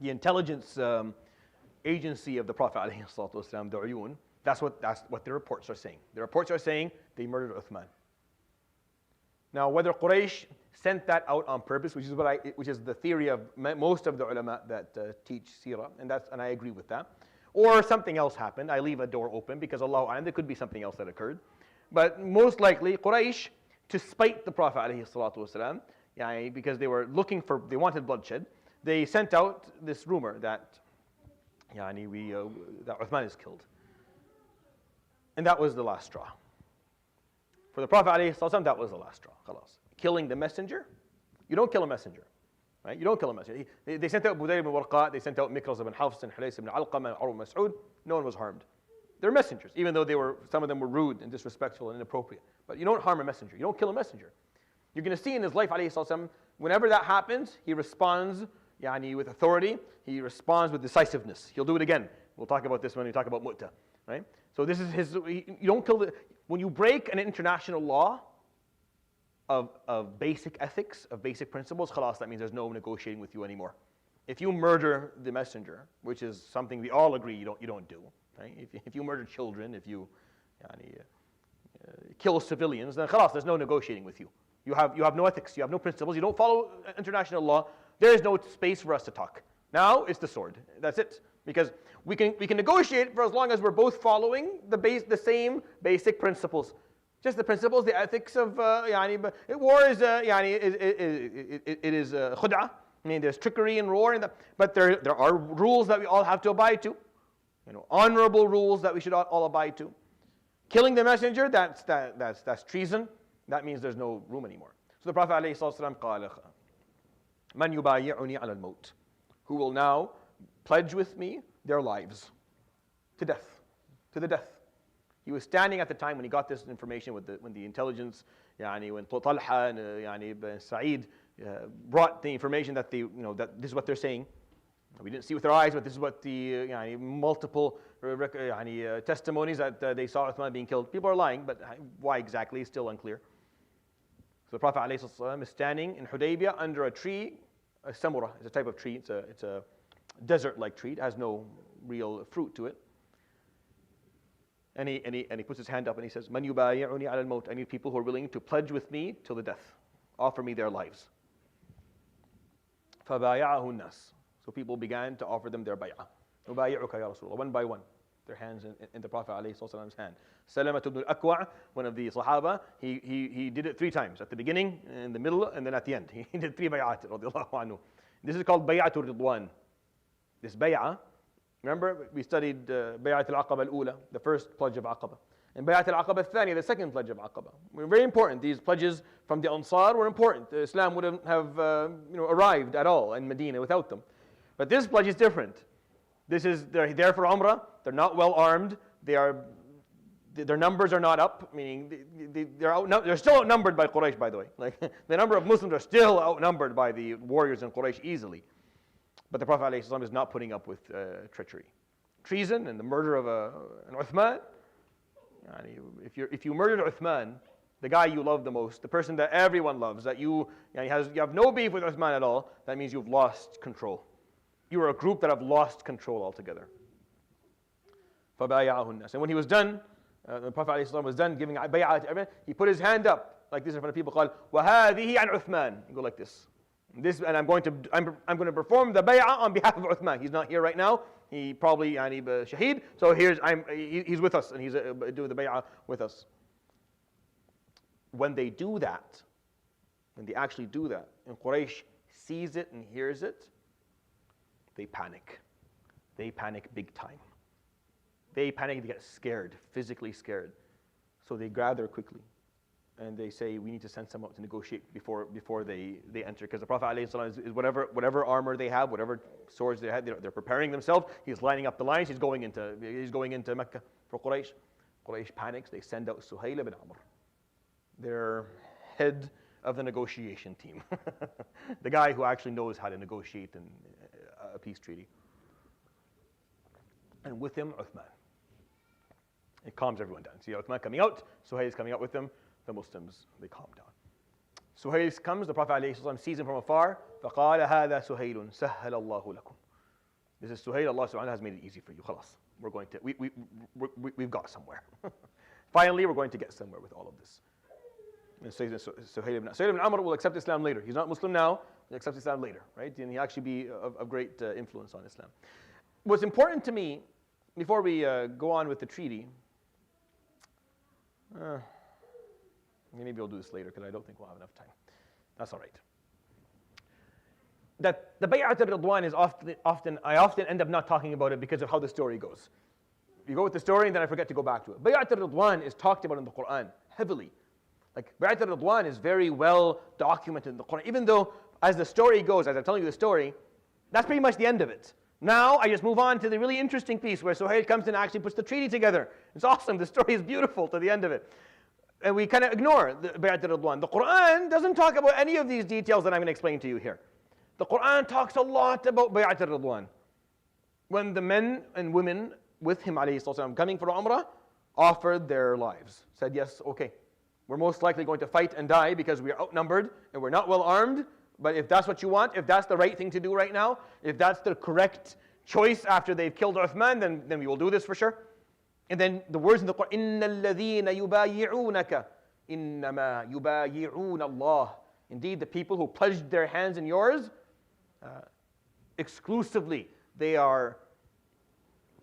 The intelligence agency of the Prophet ﷺ, the Uyun, that's what the reports are saying. The reports are saying they murdered Uthman. Now, whether Quraysh sent that out on purpose, which is the theory of most of the ulama that teach Seerah, and I agree with that, or something else happened. I leave a door open because Allahu a'lam, there could be something else that occurred. But most likely, Quraysh, to spite the Prophet ﷺ, because they wanted bloodshed, they sent out this rumor that that Uthman is killed. And that was the last straw. For the Prophet ﷺ, that was the last straw. Khalas. Killing the messenger, you don't kill a messenger. Right? You don't kill a messenger. They sent out Budayr ibn Warqa, they sent out Mikraz ibn Hafs and Hulays ibn Alqama and Urwa Mas'ud. No one was harmed. They're messengers, even though some of them were rude and disrespectful and inappropriate. But you don't harm a messenger. You don't kill a messenger. You're going to see in his life, ﷺ, whenever that happens, he responds with authority. He responds with decisiveness. He'll do it again. We'll talk about this when we talk about Mu'tah. Right? So this is you don't kill when you break an international law of basic ethics, of basic principles, khalas, that means there's no negotiating with you anymore. If you murder the messenger, which is something we all agree you don't do, right? If you murder children, if you kill civilians, then khalas, there's no negotiating with you. You have no ethics, you have no principles, you don't follow international law. There is no space for us to talk. Now it's the sword. That's it. Because we can negotiate for as long as we're both following the same basic principles. Just the principles, the ethics of war is it is khud'ah. I mean, there's trickery and war, but there are rules that we all have to abide to. Honorable rules that we should all abide to. Killing the messenger, that's treason. That means there's no room anymore. So the Prophet ﷺ قال من يبايعني على الموت, who will now pledge with me their lives to death, to the death. He was standing at the time when he got this information when the intelligence, when Talha and Sa'id brought the information that that this is what they're saying. We didn't see with our eyes, but this is what the multiple testimonies that they saw Uthman being killed. People are lying, but why exactly is still unclear. So the Prophet ﷺ is standing in Hudaybiyah under a tree, a samurah. It's a type of tree. It's a desert-like tree. It has no real fruit to it. And he puts his hand up and he says, "Man yubayi'uni 'ala al-maut." I need people who are willing to pledge with me till the death, offer me their lives. فَبَايَعَهُ النَّاسِ. So people began to offer them their bay'ah. "Ubayi'uka ya Rasulullah," one by one, their hands in the Prophet ﷺ's hand. Salamah ibn al-Akwa', one of the Sahaba, he did it 3 times, at the beginning, in the middle, and then at the end. He did 3 bay'at, radiallahu anhu. This is called bay'atul ridwan. This bay'ah, remember we studied bay'at al-Aqaba al-Ula, the first pledge of Aqaba. And bay'at al-Aqaba al-Thani, the second pledge of Aqaba. Were very important. These pledges from the Ansar were important. Islam wouldn't have arrived at all in Medina without them. But this pledge is different. They're there for Umrah. They're not well armed. Their numbers are not up, meaning they're still outnumbered by Quraysh, by the way. Like the number of Muslims are still outnumbered by the warriors in Quraysh easily. But the Prophet ﷺ is not putting up with treachery. treason and the murder of an Uthman. If you murdered Uthman, the guy you love the most, the person that everyone loves, that you have no beef with Uthman at all, that means you've lost control. You are a group that have lost control altogether. فَبَايَعَهُ النَّاسِ. And when he was done, the Prophet ﷺ was done giving bay'ah to everyone, he put his hand up like this in front of people, قال وَهَذِهِ عَنْ عُثْمَانِ. You go like this. And I'm going to perform the bay'ah on behalf of Uthman. He's not here right now. He probably shaheed. So he's with us and he's doing the bay'ah with us. When they do that, when they actually do that, and Quraysh sees it and hears it, they panic. They panic big time. They panic, they get scared, physically scared. So they gather quickly. And they say, we need to send someone to negotiate before they enter. Because the Prophet ﷺ is whatever armor they have, whatever swords they have, they're preparing themselves. He's lining up the lines. He's going into Mecca for Quraysh. Quraysh panics. They send out Suhail ibn Amr, their head of the negotiation team. The guy who actually knows how to negotiate a peace treaty. And with him, Uthman. It calms everyone down. See Uthman coming out, Suhail is coming out with them. The Muslims, they calm down. Suhail comes, the Prophet ﷺ sees him from afar. فَقَالَ هَذَا سُهَيْلٌ سَهَّلَ اللَّهُ لَكُمْ. This is Suhail, Allah subhanahu wa ta'ala has made it easy for you. Khalas. We've got somewhere. Finally, we're going to get somewhere with all of this. And Suhail ibn Amr will accept Islam later. He's not Muslim now, he'll accept Islam later, right? And he'll actually be of great influence on Islam. What's important to me, before we go on with the treaty, maybe we'll do this later because I don't think we'll have enough time. That's all right. That the Bay'at al-Ridwan is I often end up not talking about it because of how the story goes. You go with the story and then I forget to go back to it. Bay'at al-Ridwan is talked about in the Quran heavily. Like Bay'at al-Ridwan is very well documented in the Quran. Even though as the story goes, as I'm telling you the story, that's pretty much the end of it. Now I just move on to the really interesting piece where Suhail comes in and actually puts the treaty together. It's awesome. The story is beautiful to the end of it. And we kind of ignore the Bay'at al-Ridwan. The Quran doesn't talk about any of these details that I'm going to explain to you here. The Quran talks a lot about Bay'at al-Ridwan. When the men and women with him, ﷺ, coming for Umrah, offered their lives. Said, yes, okay, we're most likely going to fight and die because we are outnumbered and we're not well armed. But if that's what you want, if that's the right thing to do right now, if that's the correct choice after they've killed Uthman, then we will do this for sure. And then the words in the Quran, إِنَّ الَّذِينَ يُبَايِعُونَكَ إِنَّمَا يُبَايِعُونَ اللَّهِ. Indeed, the people who pledged their hands in yours, exclusively, they are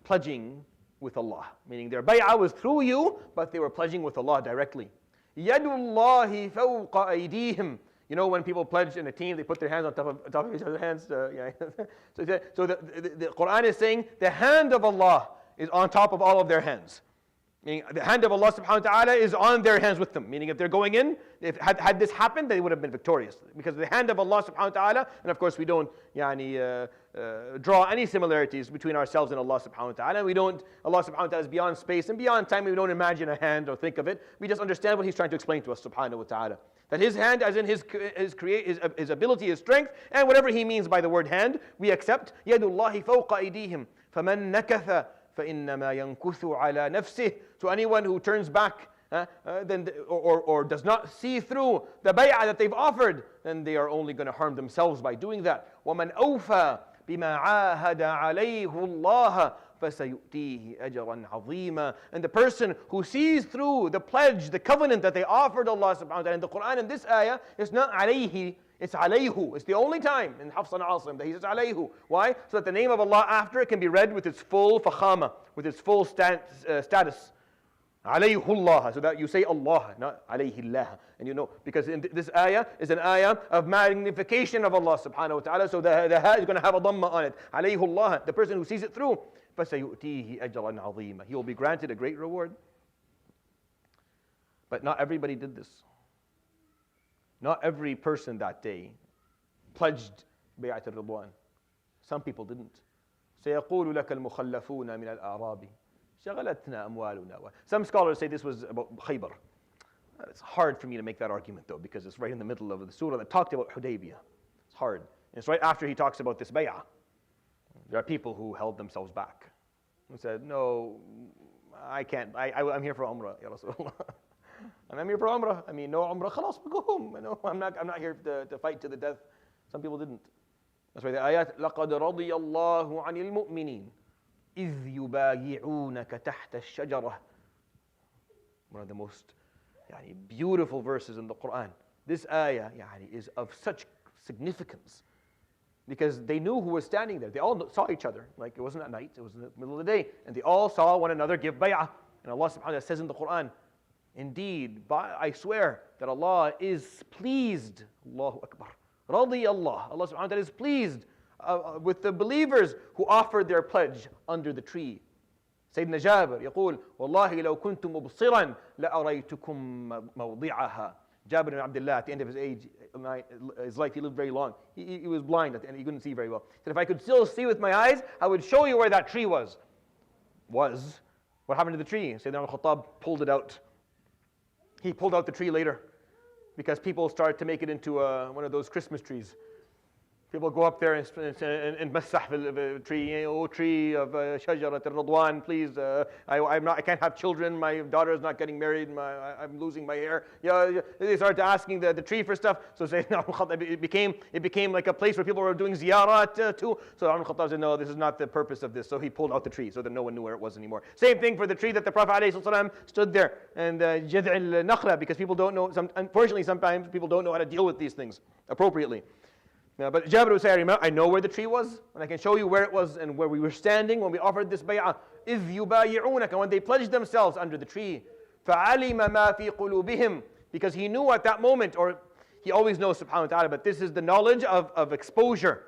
pledging with Allah. Meaning their bay'ah was through you, but they were pledging with Allah directly. يَدُ اللَّهِ فَوْقَ أَيْدِيهِمْ. You know when people pledge in a team, they put their hands on top of each other's hands. So the Quran is saying the hand of Allah is on top of all of their hands. Meaning the hand of Allah subhanahu wa ta'ala is on their hands with them. Meaning if they're going in, had this happened, they would have been victorious. Because the hand of Allah subhanahu wa ta'ala, and of course we don't draw any similarities between ourselves and Allah subhanahu wa ta'ala. Allah subhanahu wa ta'ala is beyond space and beyond time. We don't imagine a hand or think of it. We just understand what He's trying to explain to us subhanahu wa ta'ala. That His hand, as in His ability, His strength, and whatever He means by the word hand, we accept. يَدُ اللَّهِ فَوْقَ أَيْدِيهِمْ فَمَنْ نَكَثَ فَإِنَّمَا يَنْكُثُ عَلَى نَفْسِهِ. So anyone who turns back or does not see through the bay'ah that they've offered, then they are only going to harm themselves by doing that. وَمَنْ أَوْفَى بِمَا عَاهَدَ عَلَيْهُ اللَّهَ فَسَيُؤْتِيهِ أَجْرًا عَظِيمًا. And the person who sees through the pledge, the covenant that they offered Allah subhanahu wa ta'ala. In the Quran, in this ayah, it's not alayhi, it's alayhu. It's the only time in Hafs and Asim that he says alayhu. Why? So that the name of Allah after it can be read with its full fakhama, with its full status. Alayhullah, so that you say Allah, not alayhillah. And you know, because in this ayah is an ayah of magnification of Allah subhanahu wa ta'ala, so the ha is going to have a dhamma on it. Alayhullah, the person who sees it through, فَسَيُؤْتِيهِ أَجْرًا عَظِيمًا. He will be granted a great reward. But not everybody did this. Not every person that day pledged Bay'at al-Ridwan. Some people didn't. سَيَقُولُ لَكَ الْمُخَلَّفُونَ مِنَ الْأَعْرَابِ شَغَلَتْنَا أَمْوَالُنَا. Some scholars say this was about Khaybar. It's hard for me to make that argument though, because it's right in the middle of the surah that talked about Hudaybiyah. It's hard. And it's right after he talks about this bay'ah. There are people who held themselves back. He said, no, I can't. I'm here for Umrah, Ya Rasulullah. I'm here for Umrah. I mean, no Umrah, khalas, go home. No, I'm not here to fight to the death. Some people didn't. That's why the ayat, لَقَدْ رَضِيَ اللَّهُ عَنِ الْمُؤْمِنِينَ إِذْ يُبَايِعُونَكَ تَحْتَ الشَّجَرَةِ. One of the most beautiful verses in the Quran. This ayah is of such significance because they knew who was standing there. They all saw each other. Like it wasn't at night, it was in the middle of the day. And they all saw one another give bay'ah. And Allah subhanahu wa ta'ala says in the Quran, indeed, I swear that Allah is pleased. Allahu Akbar. Radi Allah. Allah subhanahu wa ta'ala is pleased with the believers who offered their pledge under the tree. Sayyidina Jabir يقول والله لو كنت مبصرا لأريتكم موضعها. Jabir ibn Abdullah, at the end of his life, he lived very long. He was blind and he couldn't see very well. He said, if I could still see with my eyes, I would show you where that tree was. What happened to the tree? Sayyidina al-Khattab pulled it out. He pulled out the tree later because people started to make it into one of those Christmas trees. People go up there and massah the tree, oh tree of shajarat al-Radwan, please, I can't have children, my daughter is not getting married, I'm losing my hair. They started asking the tree for stuff. So it became like a place where people were doing ziyarat too. So Umar al-Khattab said, no, this is not the purpose of this. So he pulled out the tree so that no one knew where it was anymore. Same thing for the tree that the Prophet ﷺ stood there. And jad'a al-nakhla, because people don't know, unfortunately sometimes people don't know how to deal with these things appropriately. But Jabir would say, I know where the tree was, and I can show you where it was and where we were standing when we offered this bay'ah. إِذْ يُبَايِعُونَكَ, when they pledged themselves under the tree. فَعَلِمَ مَا فِي قُلُوبِهِمْ, because he knew at that moment, or he always knows subhanahu wa ta'ala, but this is the knowledge of exposure.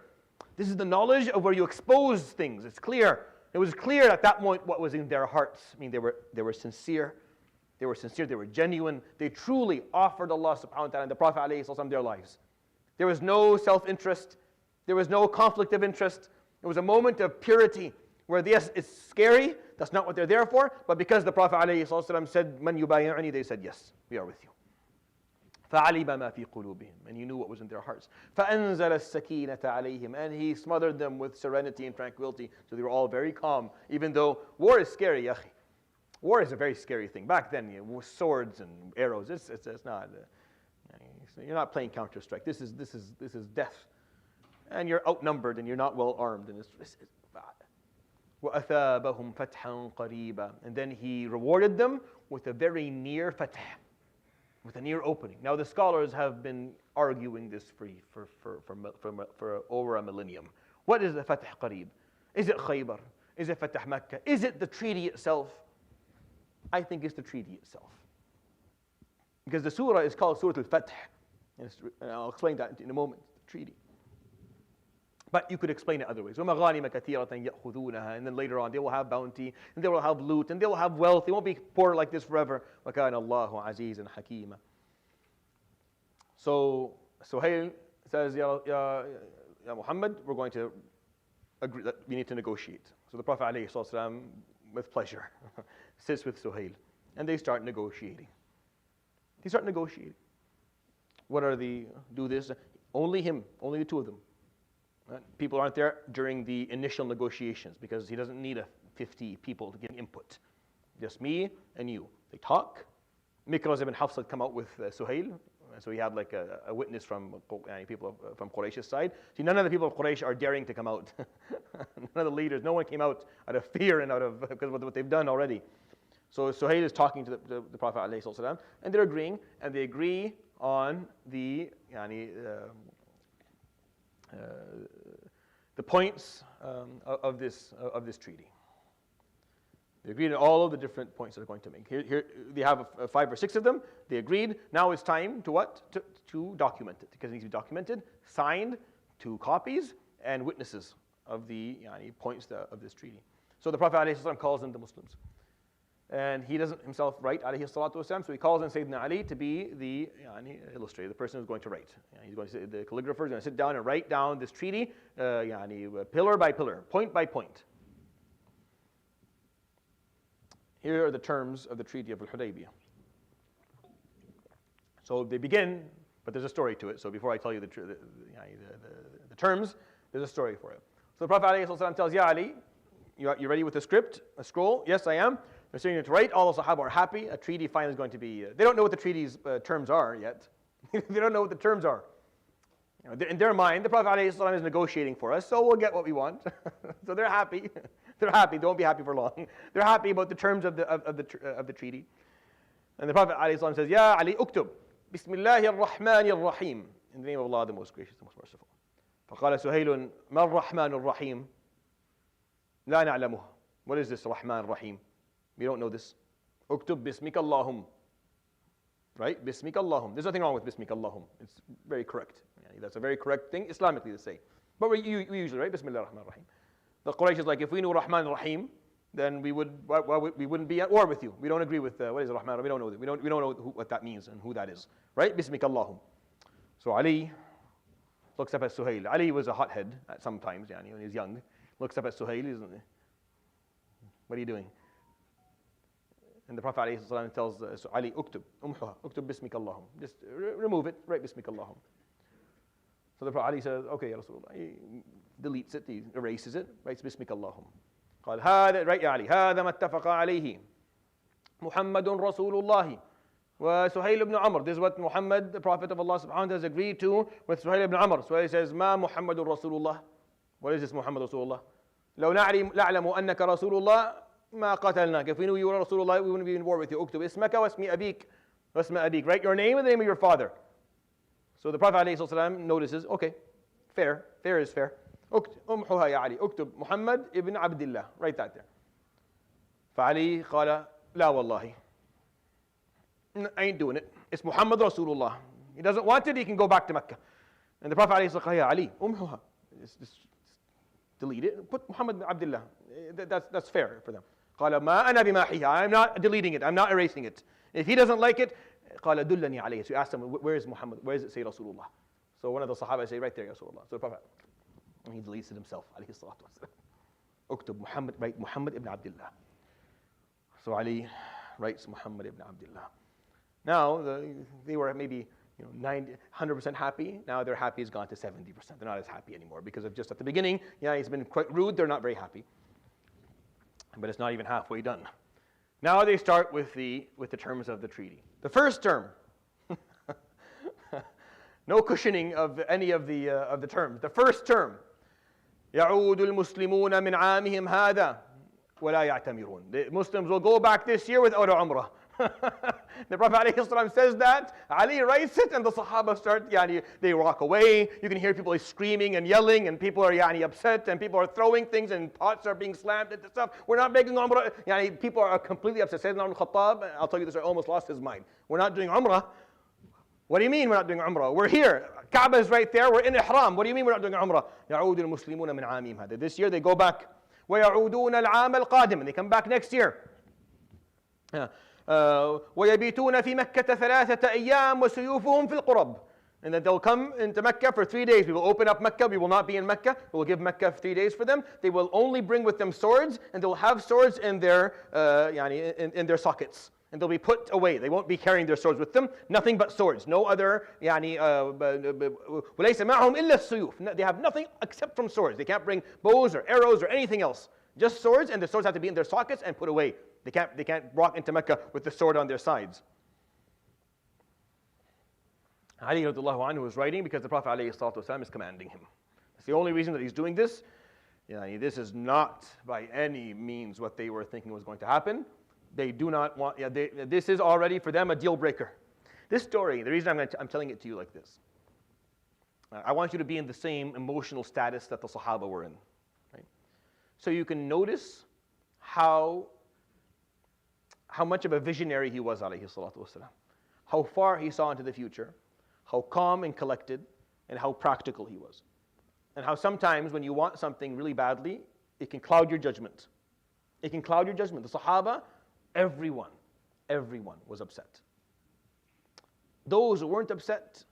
This is the knowledge of where you expose things. It's clear. It was clear at that moment what was in their hearts. I mean, they were sincere. They were sincere. They were genuine. They truly offered Allah subhanahu wa ta'ala and the Prophet ﷺ their lives. There was no self-interest. There was no conflict of interest. It was a moment of purity where, yes, it's scary. That's not what they're there for. But because the Prophet ﷺ said, "Man yubayi'uni," they said, yes, we are with you. فَعَلِمَ مَا فِي قُلُوبِهِمْ, and he knew what was in their hearts. فَأَنزَلَ السَّكِينَةَ عَلَيْهِمْ, and he smothered them with serenity and tranquility. So they were all very calm, even though war is scary, ya akhi. War is a very scary thing. Back then, with swords and arrows, it's not. You're not playing Counter-Strike. This is death, and you're outnumbered, and you're not well armed. And وَأَثَابَهُمْ فَتْحًا قَرِيبًا, and then he rewarded them with a very near fath, with a near opening. Now the scholars have been arguing this for over a millennium. What is the fath qarib? Is it Khaybar? Is it Fatah Makkah? Is it the treaty itself? I think it's the treaty itself. Because the surah is called Surah Al-Fath. And I'll explain that in a moment, the treaty. But you could explain it other ways. وَمَغَانِمَ كَثِيرَةً يَأْخُذُونَهَا, and then later on they will have bounty, and they will have loot, and they will have wealth. They won't be poor like this forever. وَكَانَ اللَّهُ عَزِيزًا حَكِيمًا. So Suhail says, Ya Muhammad, we're going to agree that we need to negotiate. So the Prophet ﷺ, with pleasure, sits with Suhail, and they start negotiating. What are do this? Only him, only the two of them. People aren't there during the initial negotiations because he doesn't need 50 people to give input. Just me and you. They talk. Mikraz ibn Hafs had come out with Suhail, so he had like a witness from people from Quraysh's side. See, none of the people of Quraysh are daring to come out. None of the leaders, no one came out out of fear and because of what they've done already. So Suhail is talking to the Prophet ﷺ, and they're agreeing, and they agree on the points of this treaty. They agreed on all of the different points they're going to make. Here they have 5 or 6 of them. They agreed. Now it's time to what? To document it, because it needs to be documented, signed, 2 copies, and witnesses of the points of this treaty. So the Prophet ﷺ calls in the Muslims. And he doesn't himself write, alayhi salatu wasalam, so he calls in Sayyidina Ali to be the illustrator, the person who's going to write. He's going to the calligrapher is going to sit down and write down this treaty, pillar by pillar, point by point. Here are the terms of the Treaty of Al-Hudaybiyah. So they begin, but there's a story to it. So before I tell you the terms, there's a story for it. So the Prophet ﷺ tells, Ya Ali, You ready with the script, a scroll? Yes, I am. They're starting to write. All the Sahaba are happy. A treaty finally is going to be. They don't know what the treaty's terms are yet. They don't know what the terms are. In their mind, the Prophet ﷺ is negotiating for us, so we'll get what we want. So they're happy. They're happy. They won't be happy for long. They're happy about the terms of the treaty. And the Prophet ﷺ says, Ya Ali, uktub. Bismillahi ar-Rahmani ar-Rahim. In the name of Allah, the most gracious, the most merciful. فقال سهيل ما الرحمن الرحيم لا نعلمه. What is this Rahman Rahim? We don't know this. Uktub bismika Allahum. Right? Bismika Allahum. There's nothing wrong with bismika Allahum. It's very correct. That's a very correct thing Islamically to say. But we usually, right? Bismillah ar-Rahman ar-Rahim. The Quraysh is like, if we knew Rahman Rahim, then we wouldn't be at war with you. We don't agree with what is Rahman. We don't know. We don't know what that means and who that is. Right? Bismika Allahum. So Ali looks up at Suhail. Ali was a hothead at some times, when he's young. Looks up at Suhail. What are you doing? And the Prophet ﷺ tells Ali, uktub, umhuha, uktub bismika Allahum. Just remove it, write bismika Allahum. So the Prophet Ali says, okay, Ya Rasulullah. He deletes it, he erases it, writes bismika Allahum. قال هذا, right, Ya Ali, هذا ما اتفق عليه محمد رسول الله وسهيل ibn Amr. This is what Muhammad, the Prophet of Allah subhanahu wa ta'ala, has agreed to with Suhail ibn Amr. So he says, ما محمد رسول الله. What is this Muhammad Rasulullah? لو نعلم أنك رسول الله ما قتلناك. If we knew you were Rasulullah, we wouldn't be in war with you. اكتب اسمك واسم أبيك واسم أبيك. Write your name and the name of your father. So the Prophet ﷺ notices, okay, fair is fair. أمحها يا علي. اكتب محمد ibn Abdullah. Write that there. فعلي قال لا والله. I ain't doing it. It's Muhammad Rasulullah. He doesn't want it, he can go back to Mecca. And the Prophet ﷺ قال يا علي أمحها. Just delete it. Put Muhammad ibn Abdullah. That's fair for them. قال ما أنا بماحيها. I'm not deleting it. I'm not erasing it. If he doesn't like it, قال دلني عليه. So he asked him, where is Muhammad? Where does it say Rasulullah? So one of the Sahaba say, right there, Rasulullah. So the Prophet, he deletes it himself. عليه الصلاة والسلام. اكتب Muhammad, write Muhammad ibn Abdullah. So Ali writes Muhammad ibn Abdullah. Now they were maybe 100% happy. Now their happy has gone to 70%. They're not as happy anymore because of just at the beginning, he's been quite rude. They're not very happy. But it's not even halfway done. Now they start with the terms of the treaty. The first term, no cushioning of any of the terms. The first term, يعود المسلمون من عامهم هذا ولا يعتمرون. The Muslims will go back this year without a umrah. The Prophet ﷺ says that, Ali writes it, and the Sahaba start, they walk away. You can hear people screaming and yelling, and people are upset, and people are throwing things, and pots are being slammed into stuff. We're not making Umrah. People are completely upset. Sayyidina al-Khattab, I'll tell you this, I almost lost his mind. We're not doing Umrah. What do you mean we're not doing Umrah? We're here. Kaaba is right there. We're in Ihram. What do you mean we're not doing Umrah? يعود المسلمون من عامهم هذا. This year they go back. ويعودون العام القادم. And they come back next year. ويبيتون في مكة 3 أيام وسيوفهم في القرب. And then they'll come into Mecca for 3 days. We will open up Mecca. We will not be in Mecca. We will give Mecca 3 days for them. They will only bring with them swords, and they will have swords in their in their sockets. And they'll be put away. They won't be carrying their swords with them. Nothing but swords. No other وليس معهم إلا السيوف. They have nothing except from swords. They can't bring bows or arrows or anything else. Just swords, and the swords have to be in their sockets and put away. They can't walk into Mecca with the sword on their sides. Ali radiallahu anhu is writing because the Prophet ﷺ is commanding him. That's the only reason that he's doing this. This is not by any means what they were thinking was going to happen. They do not want, this is already for them a deal breaker. This story, the reason I'm telling it to you like this, I want you to be in the same emotional status that the Sahaba were in. Right? So you can notice how much of a visionary he was, alayhi salatu wasalam. How far he saw into the future, how calm and collected, and how practical he was. And how sometimes when you want something really badly, it can cloud your judgment. It can cloud your judgment. The Sahaba, everyone was upset. Those who weren't upset,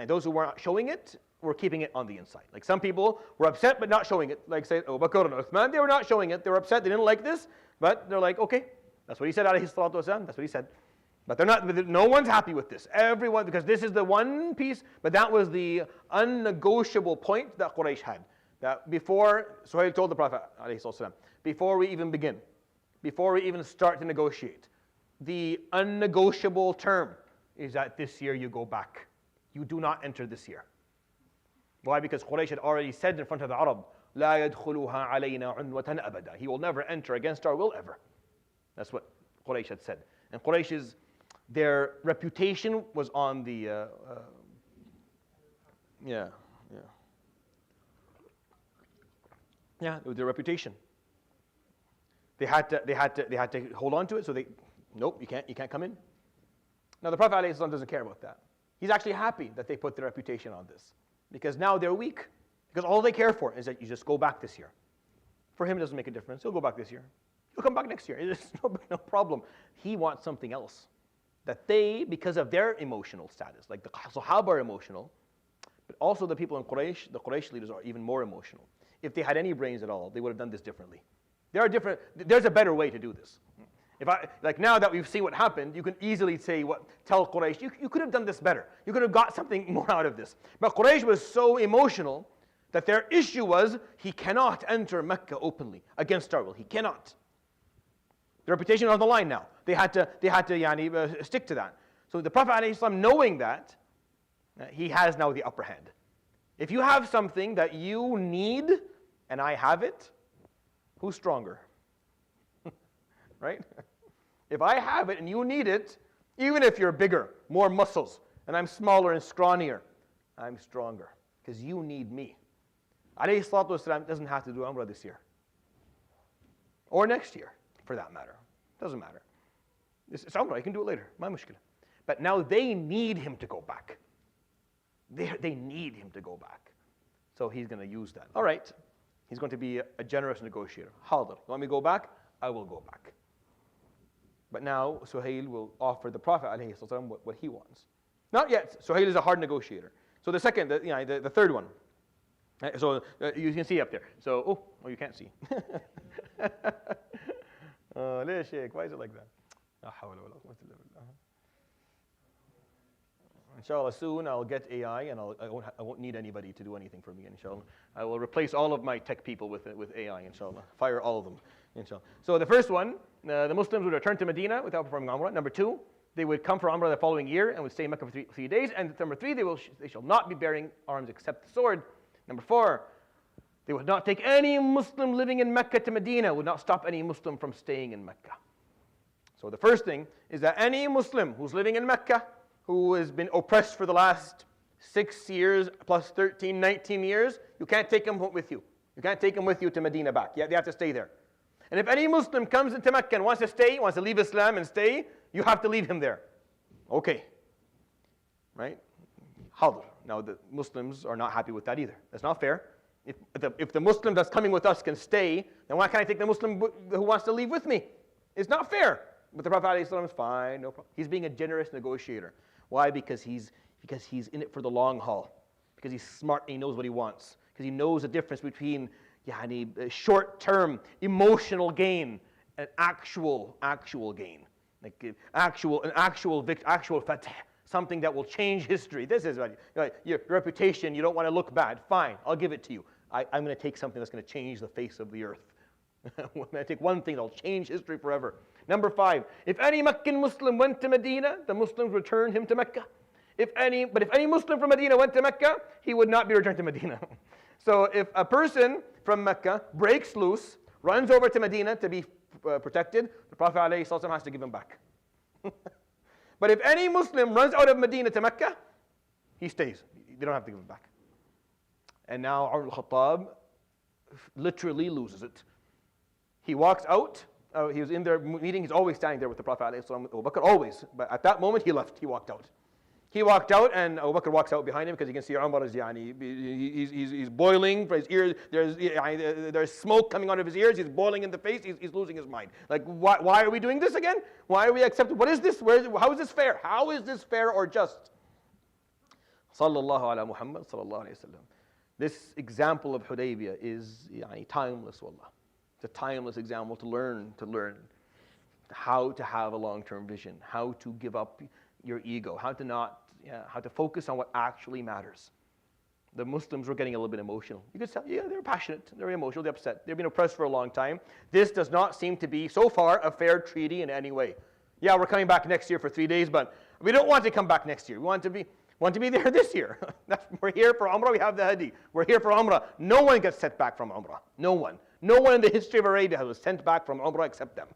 those who weren't showing it, were keeping it on the inside. Like some people were upset but not showing it. Like say Abu Bakr and Uthman, they were not showing it. They were upset, they didn't like this, but they're like, okay, that's what he said, alayhi salatu wasalam, that's what he said. But no one's happy with this. Everyone, because this is the one piece, but that was the unnegotiable point that Quraysh had. that before, Suhail told the Prophet ﷺ, before we even begin, before we even start to negotiate, the unnegotiable term is that this year you go back. You do not enter this year. Why? Because Quraysh had already said in front of the Arab, لا يدخلها علينا عنوة أبدا. He will never enter against our will ever. That's what Quraysh had said. And Quraysh's, their reputation was on the, yeah, it was their reputation. They had to hold on to it. So nope, you can't come in. Now the Prophet ﷺ doesn't care about that. He's actually happy that they put their reputation on this, because now they're weak. Because all they care for is that you just go back this year. For him, it doesn't make a difference. He'll go back this year. He'll come back next year. It's no problem. He wants something else. That they, because of their emotional status, like the Sahaba are emotional, but also the people in Quraysh, the Quraysh leaders are even more emotional. If they had any brains at all, they would have done this differently. There's a better way to do this. Like now that we've seen what happened, you can easily tell Quraysh, you could have done this better. You could have got something more out of this. But Quraysh was so emotional that their issue was, he cannot enter Mecca openly against our will. He cannot. Their reputation was on the line now. They had to stick to that. So the Prophet ﷺ, knowing that, he has now the upper hand. If you have something that you need and I have it, who's stronger? Right? If I have it and you need it, even if you're bigger, more muscles, and I'm smaller and scrawnier, I'm stronger because you need me. Alayhi salatu wasalam doesn't have to do Umrah this year. Or next year, for that matter. Doesn't matter. It's Umrah, you can do it later. My mushkila. But now they need him to go back. They need him to go back. So he's going to use that. All right. He's going to be a generous negotiator. Hadr. You want me to go back? I will go back. But now Suhail will offer the Prophet ﷺ what he wants. Not yet. Suhail is a hard negotiator. So the third one. So you can see up there. So, you can't see. Why is it like that? Inshallah, soon I'll get AI and I won't need anybody to do anything for me, inshallah. I will replace all of my tech people with AI, inshallah. Fire all of them, inshallah. So the first one, the Muslims would return to Medina without performing Umrah. Number two, they would come for Umrah the following year and would stay in Mecca for three days. And number three, they shall not be bearing arms except the sword. Number four, they would not take any Muslim living in Mecca to Medina, would not stop any Muslim from staying in Mecca. So the first thing is that any Muslim who's living in Mecca, who has been oppressed for the last 6 years plus 13, 19 years, you can't take him with you. You can't take him with you to Medina back. They have to stay there. And if any Muslim comes into Mecca and wants to stay, wants to leave Islam and stay, you have to leave him there. Okay. Right? Hadr. Now the Muslims are not happy with that either. That's not fair. If the Muslim that's coming with us can stay, then why can't I take the Muslim who wants to leave with me? It's not fair. But the Prophet ﷺ is fine, no problem. He's being a generous negotiator. Why? Because he's in it for the long haul. Because he's smart and he knows what he wants. Because he knows the difference between short-term emotional gain and actual gain. Like an actual fatah. Something that will change history. This is your reputation. You don't want to look bad. Fine, I'll give it to you. I'm going to take something that's going to change the face of the earth. I'm going to take one thing that will change history forever. Number 5, if any Meccan Muslim went to Medina, the Muslims returned him to Mecca. If any Muslim from Medina went to Mecca, he would not be returned to Medina. So if a person from Mecca breaks loose, runs over to Medina to be protected, the Prophet ﷺ has to give him back. But if any Muslim runs out of Medina to Mecca, he stays. They don't have to give him back. And now Umar al-Khattab literally loses it. He walks out. He was in their meeting. He's always standing there with the Prophet ﷺ, Abu Bakr, always. But at that moment, he left. He walked out. He walked out, and Abu Bakr walks out behind him because he can see Umar is he's boiling for his ears. There's smoke coming out of his ears. He's boiling in the face. He's losing his mind. Like, why are we doing this again? Why are we accepting? What is this? How is this fair? How is this fair or just? Sallallahu ala Muhammad sallallahu alayhi wa sallam. This example of Hudaybiyah is timeless, wallah. It's a timeless example to learn how to have a long-term vision, how to give up your ego, how to focus on what actually matters. the Muslims were getting a little bit emotional. You could tell, yeah, they're passionate, they're emotional, they're upset. They've been oppressed for a long time. This does not seem to be, so far, a fair treaty in any way. Yeah, we're coming back next year for 3 days, but we don't want to come back next year. We want to be there this year. We're here for Umrah, we have the Hadi. We're here for Umrah. No one gets sent back from Umrah. No one. No one in the history of Arabia was sent back from Umrah except them.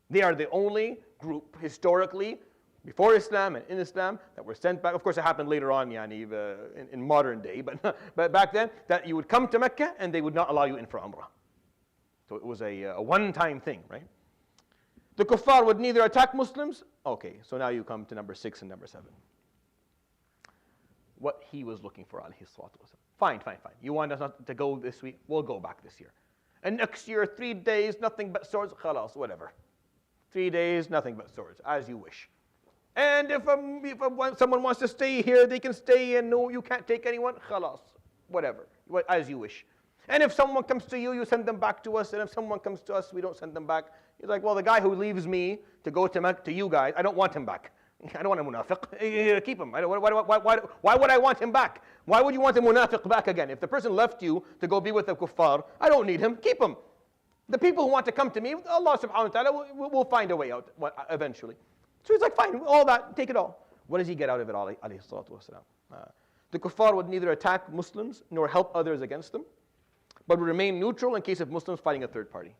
They are the only group, historically, before Islam and in Islam, that were sent back. Of course, it happened later on, in modern day, but back then, that you would come to Mecca and they would not allow you in for Umrah. So it was a one-time thing, right? The kuffar would neither attack Muslims. Okay, so now you come to number 6 and number 7. What he was looking for, alayhi salatu wasalam. Fine. You want us not to go this week? We'll go back this year. And next year, 3 days, nothing but swords, khalas, whatever. 3 days, nothing but swords, as you wish. And if someone wants to stay here, they can stay, and no, you can't take anyone, khalas, whatever, as you wish. And if someone comes to you, you send them back to us, and if someone comes to us, we don't send them back. He's like, well, the guy who leaves me to go to you guys, I don't want him back. I don't want a munafiq. Keep him. Why would I want him back? Why would you want a munafiq back again? If the person left you to go be with the kuffar, I don't need him. Keep him. The people who want to come to me, Allah subhanahu wa ta'ala will find a way out eventually. So he's like, fine, all that, take it all. What does he get out of it, alayhi salatu wasalam? The kuffar would neither attack Muslims nor help others against them, but would remain neutral in case of Muslims fighting a third party.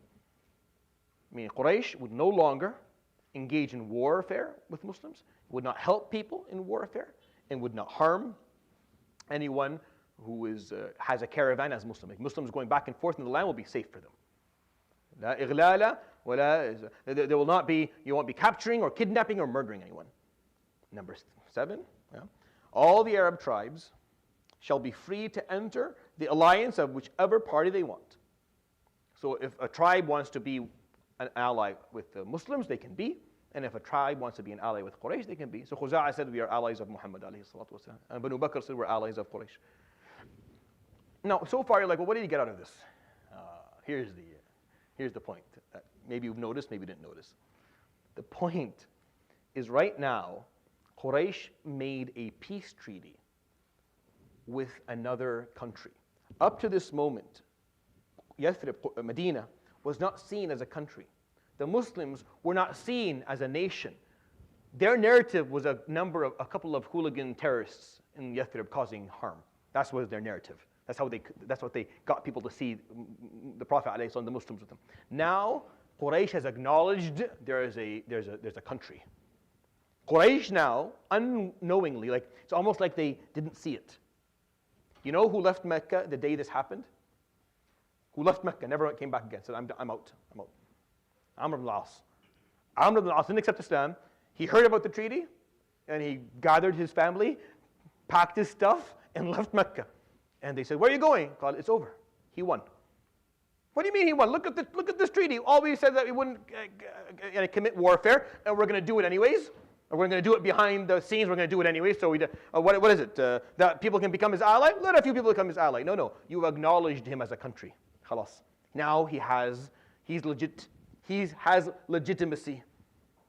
Meaning Quraysh would no longer engage in warfare with Muslims, would not help people in warfare, and would not harm anyone who has a caravan as Muslim. Like Muslims going back and forth in the land will be safe for them. La ighlala, there will not be, you won't be capturing or kidnapping or murdering anyone. Number 7, all the Arab tribes shall be free to enter the alliance of whichever party they want. So if a tribe wants to be an ally with the Muslims, they can be. And if a tribe wants to be an ally with Quraysh, they can be. So Khuza'a said, we are allies of Muhammad alayhi salatu wasalam. And Banu Bakr said, we're allies of Quraysh. Now, so far you're like, well, what did he get out of this? Here's the point. Maybe you've noticed, maybe you didn't notice. The point is right now, Quraysh made a peace treaty with another country. Up to this moment, Yathrib, Medina, was not seen as a country. The Muslims were not seen as a nation. Their narrative was a couple of hooligan terrorists in Yathrib causing harm. That was their narrative. That's what they got people to see the Prophet ﷺ, the Muslims with them. Now, Quraysh has acknowledged there's a country. Quraysh now, unknowingly, it's almost like they didn't see it. You know who left Mecca the day this happened? Who left Mecca, never came back again, said, I'm out. Amr ibn al-As. Amr ibn al-As didn't accept Islam. He heard about the treaty, and he gathered his family, packed his stuff, and left Mecca. And they said, where are you going? God, it's over. He won. What do you mean he won? Look at this treaty. All we said that we wouldn't commit warfare, and we're going to do it anyways. Or we're going to do it behind the scenes. We're going to do it anyways. So what is it? That people can become his ally? Let a few people become his ally. No. You've acknowledged him as a country. Khalas. Now he's legit. He has legitimacy.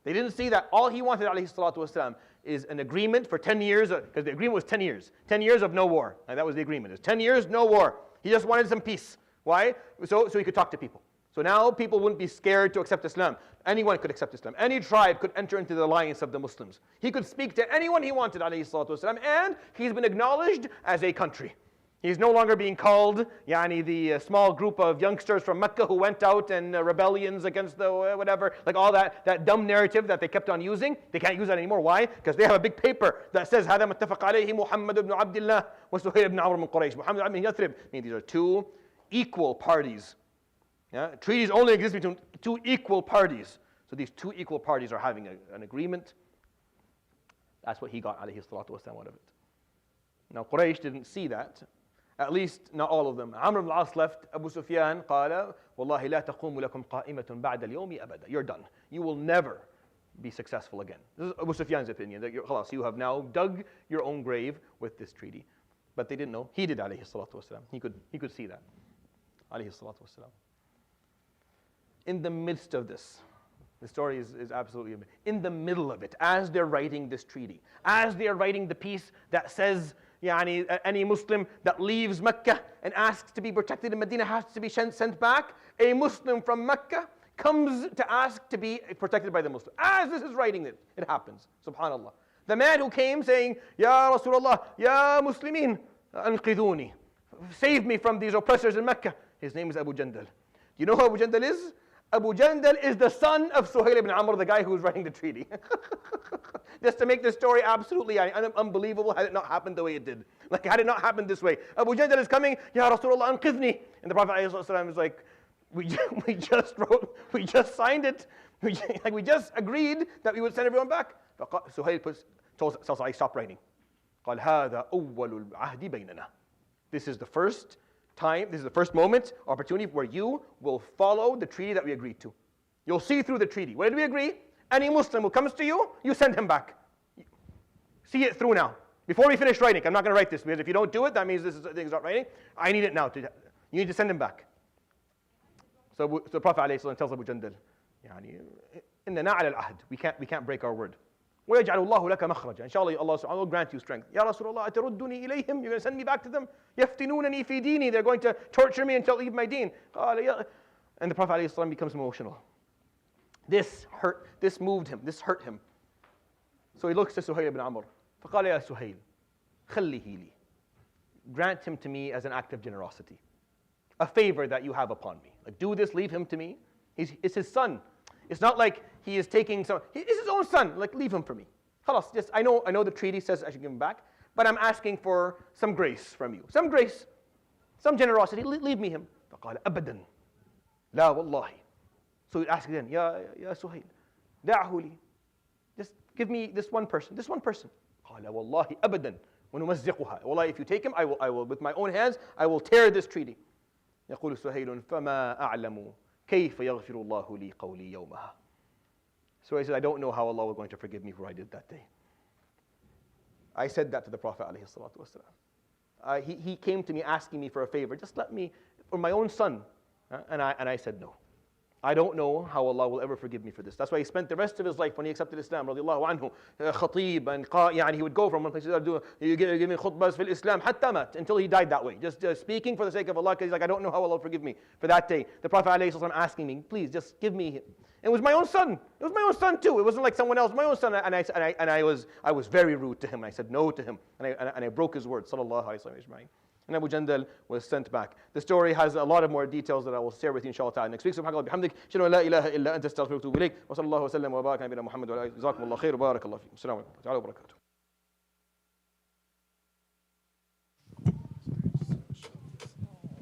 They didn't see that. All he wanted, alayhi salatu wasalam, is an agreement for 10 years, because the agreement was 10 years. 10 years of no war. And that was the agreement. It was 10 years, no war. He just wanted some peace. Why? So he could talk to people. So now people wouldn't be scared to accept Islam. Anyone could accept Islam. Any tribe could enter into the alliance of the Muslims. He could speak to anyone he wanted, alayhi salatu wasalam, and he's been acknowledged as a country. He's no longer being called the small group of youngsters from Mecca who went out and rebellions against the whatever, like all that dumb narrative that they kept on using. They can't use that anymore. Why? Because they have a big paper that says هذا متفق عليه محمد بن عبد الله وسهيل بن عمرو من قريش. Muhammad ibn Yathrib. I mean, these are two equal parties. Treaties only exist between two equal parties. So these two equal parties are having an agreement. That's what he got alayhi salatu wasalam out of it. Now Quraysh didn't see that. At least not all of them. Amr ibn al-As left. Abu Sufyan قال والله لا تقوم لكم قائمة بعد اليوم أبدا. You're done. You will never be successful again. This is Abu Sufyan's opinion. That you have now dug your own grave with this treaty. But they didn't know. He did alayhi salatu wasalam. He could see that. Alayhi salatu wasalam. In the midst of this, the story is absolutely in the middle of it, as they're writing this treaty, as they're writing the piece that says, Any Muslim that leaves Mecca and asks to be protected in Medina has to be sent back. A Muslim from Mecca comes to ask to be protected by the Muslim. As this is writing it happens. Subhanallah. The man who came saying, Ya Rasulullah, Ya Muslimin, anqiduni, save me from these oppressors in Mecca. His name is Abu Jandal. Do you know who Abu Jandal is? Abu Jandal is the son of Suhail ibn Amr, the guy who was writing the treaty. Just to make this story absolutely unbelievable had it not happened the way it did. Like, had it not happened this way. Abu Jandal is coming, Ya Rasulullah, anqidhni. And the Prophet ﷺ is like, we just signed it. We just agreed that we would send everyone back. Suhail tells Sa'id, stop writing. قال هذا أول العهد بيننا. This is the first time, this is the first moment, opportunity where you will follow the treaty that we agreed to. You'll see through the treaty. What did we agree? Any Muslim who comes to you, you send him back. See it through now. Before we finish writing, I'm not going to write this, because if you don't do it, that means this thing is not writing. I need it now. You need to send him back. So the Prophet ﷺ tells Abu Jandal, إننا على العهد. We can't break our word. ويجعل الله لك مخرجا. Inshallah, Allah will grant you strength. Ya Rasulullah, أتردني إليهم? You're going to send me back to them? يفتنونني في ديني. They're going to torture me until I leave my deen. And the Prophet ﷺ becomes emotional. This moved him. This hurt him. So he looks to Suhail ibn Amr. فقال يا سهيل خليه لي. Grant him to me as an act of generosity. A favor that you have upon me. Like, do this, leave him to me. It's his son. It's not like he is taking some, it's his own son. Like, leave him for me. Khalas, just, I know the treaty says I should give him back, but I'm asking for some grace from you. Some grace, some generosity. Leave me him. فقال أبدا لا والله. So he asks again, Ya Suhail, دعه لي. Just give me this one person. This one person. قال والله أبدا ونمزقها. Wallahi, if you take him, I will with my own hands, I will tear this treaty. يقول سهيل فما أعلم كيف يغفر الله لي قولي يومها. So he said, I don't know how Allah was going to forgive me for what I did that day. I said that to the Prophet ﷺ. He came to me asking me for a favor. Just let me, for my own son. And I said no. I don't know how Allah will ever forgive me for this. That's why he spent the rest of his life when he accepted Islam, radiallahu anhu, khatib, and he would go from one place to another, giving khutbahs fil Islam, hatta mat, until he died that way. Just speaking for the sake of Allah, because he's like, I don't know how Allah will forgive me for that day. The Prophet ﷺ asking me, please, just give me him. It was my own son. It was my own son too. It wasn't like someone else. My own son. And I was very rude to him. I said no to him, and I broke his word. Sallallahu alaihi wasallam. And Abu Jandal was sent back. The story has a lot of more details that I will share with you inshallah ta'ala next week. Subhanallahi bihamdik. Shadu la ilaha illa anta astaghfiruka wa atubu ilayk. Wa sallallahu wa sallam wa baraka ala nabiyyina Muhammad wa ala alihi. Jazakumullahu khair wa barakallahu fiikum. Assalamu alaikum wa rahmatullahi wa barakatuh.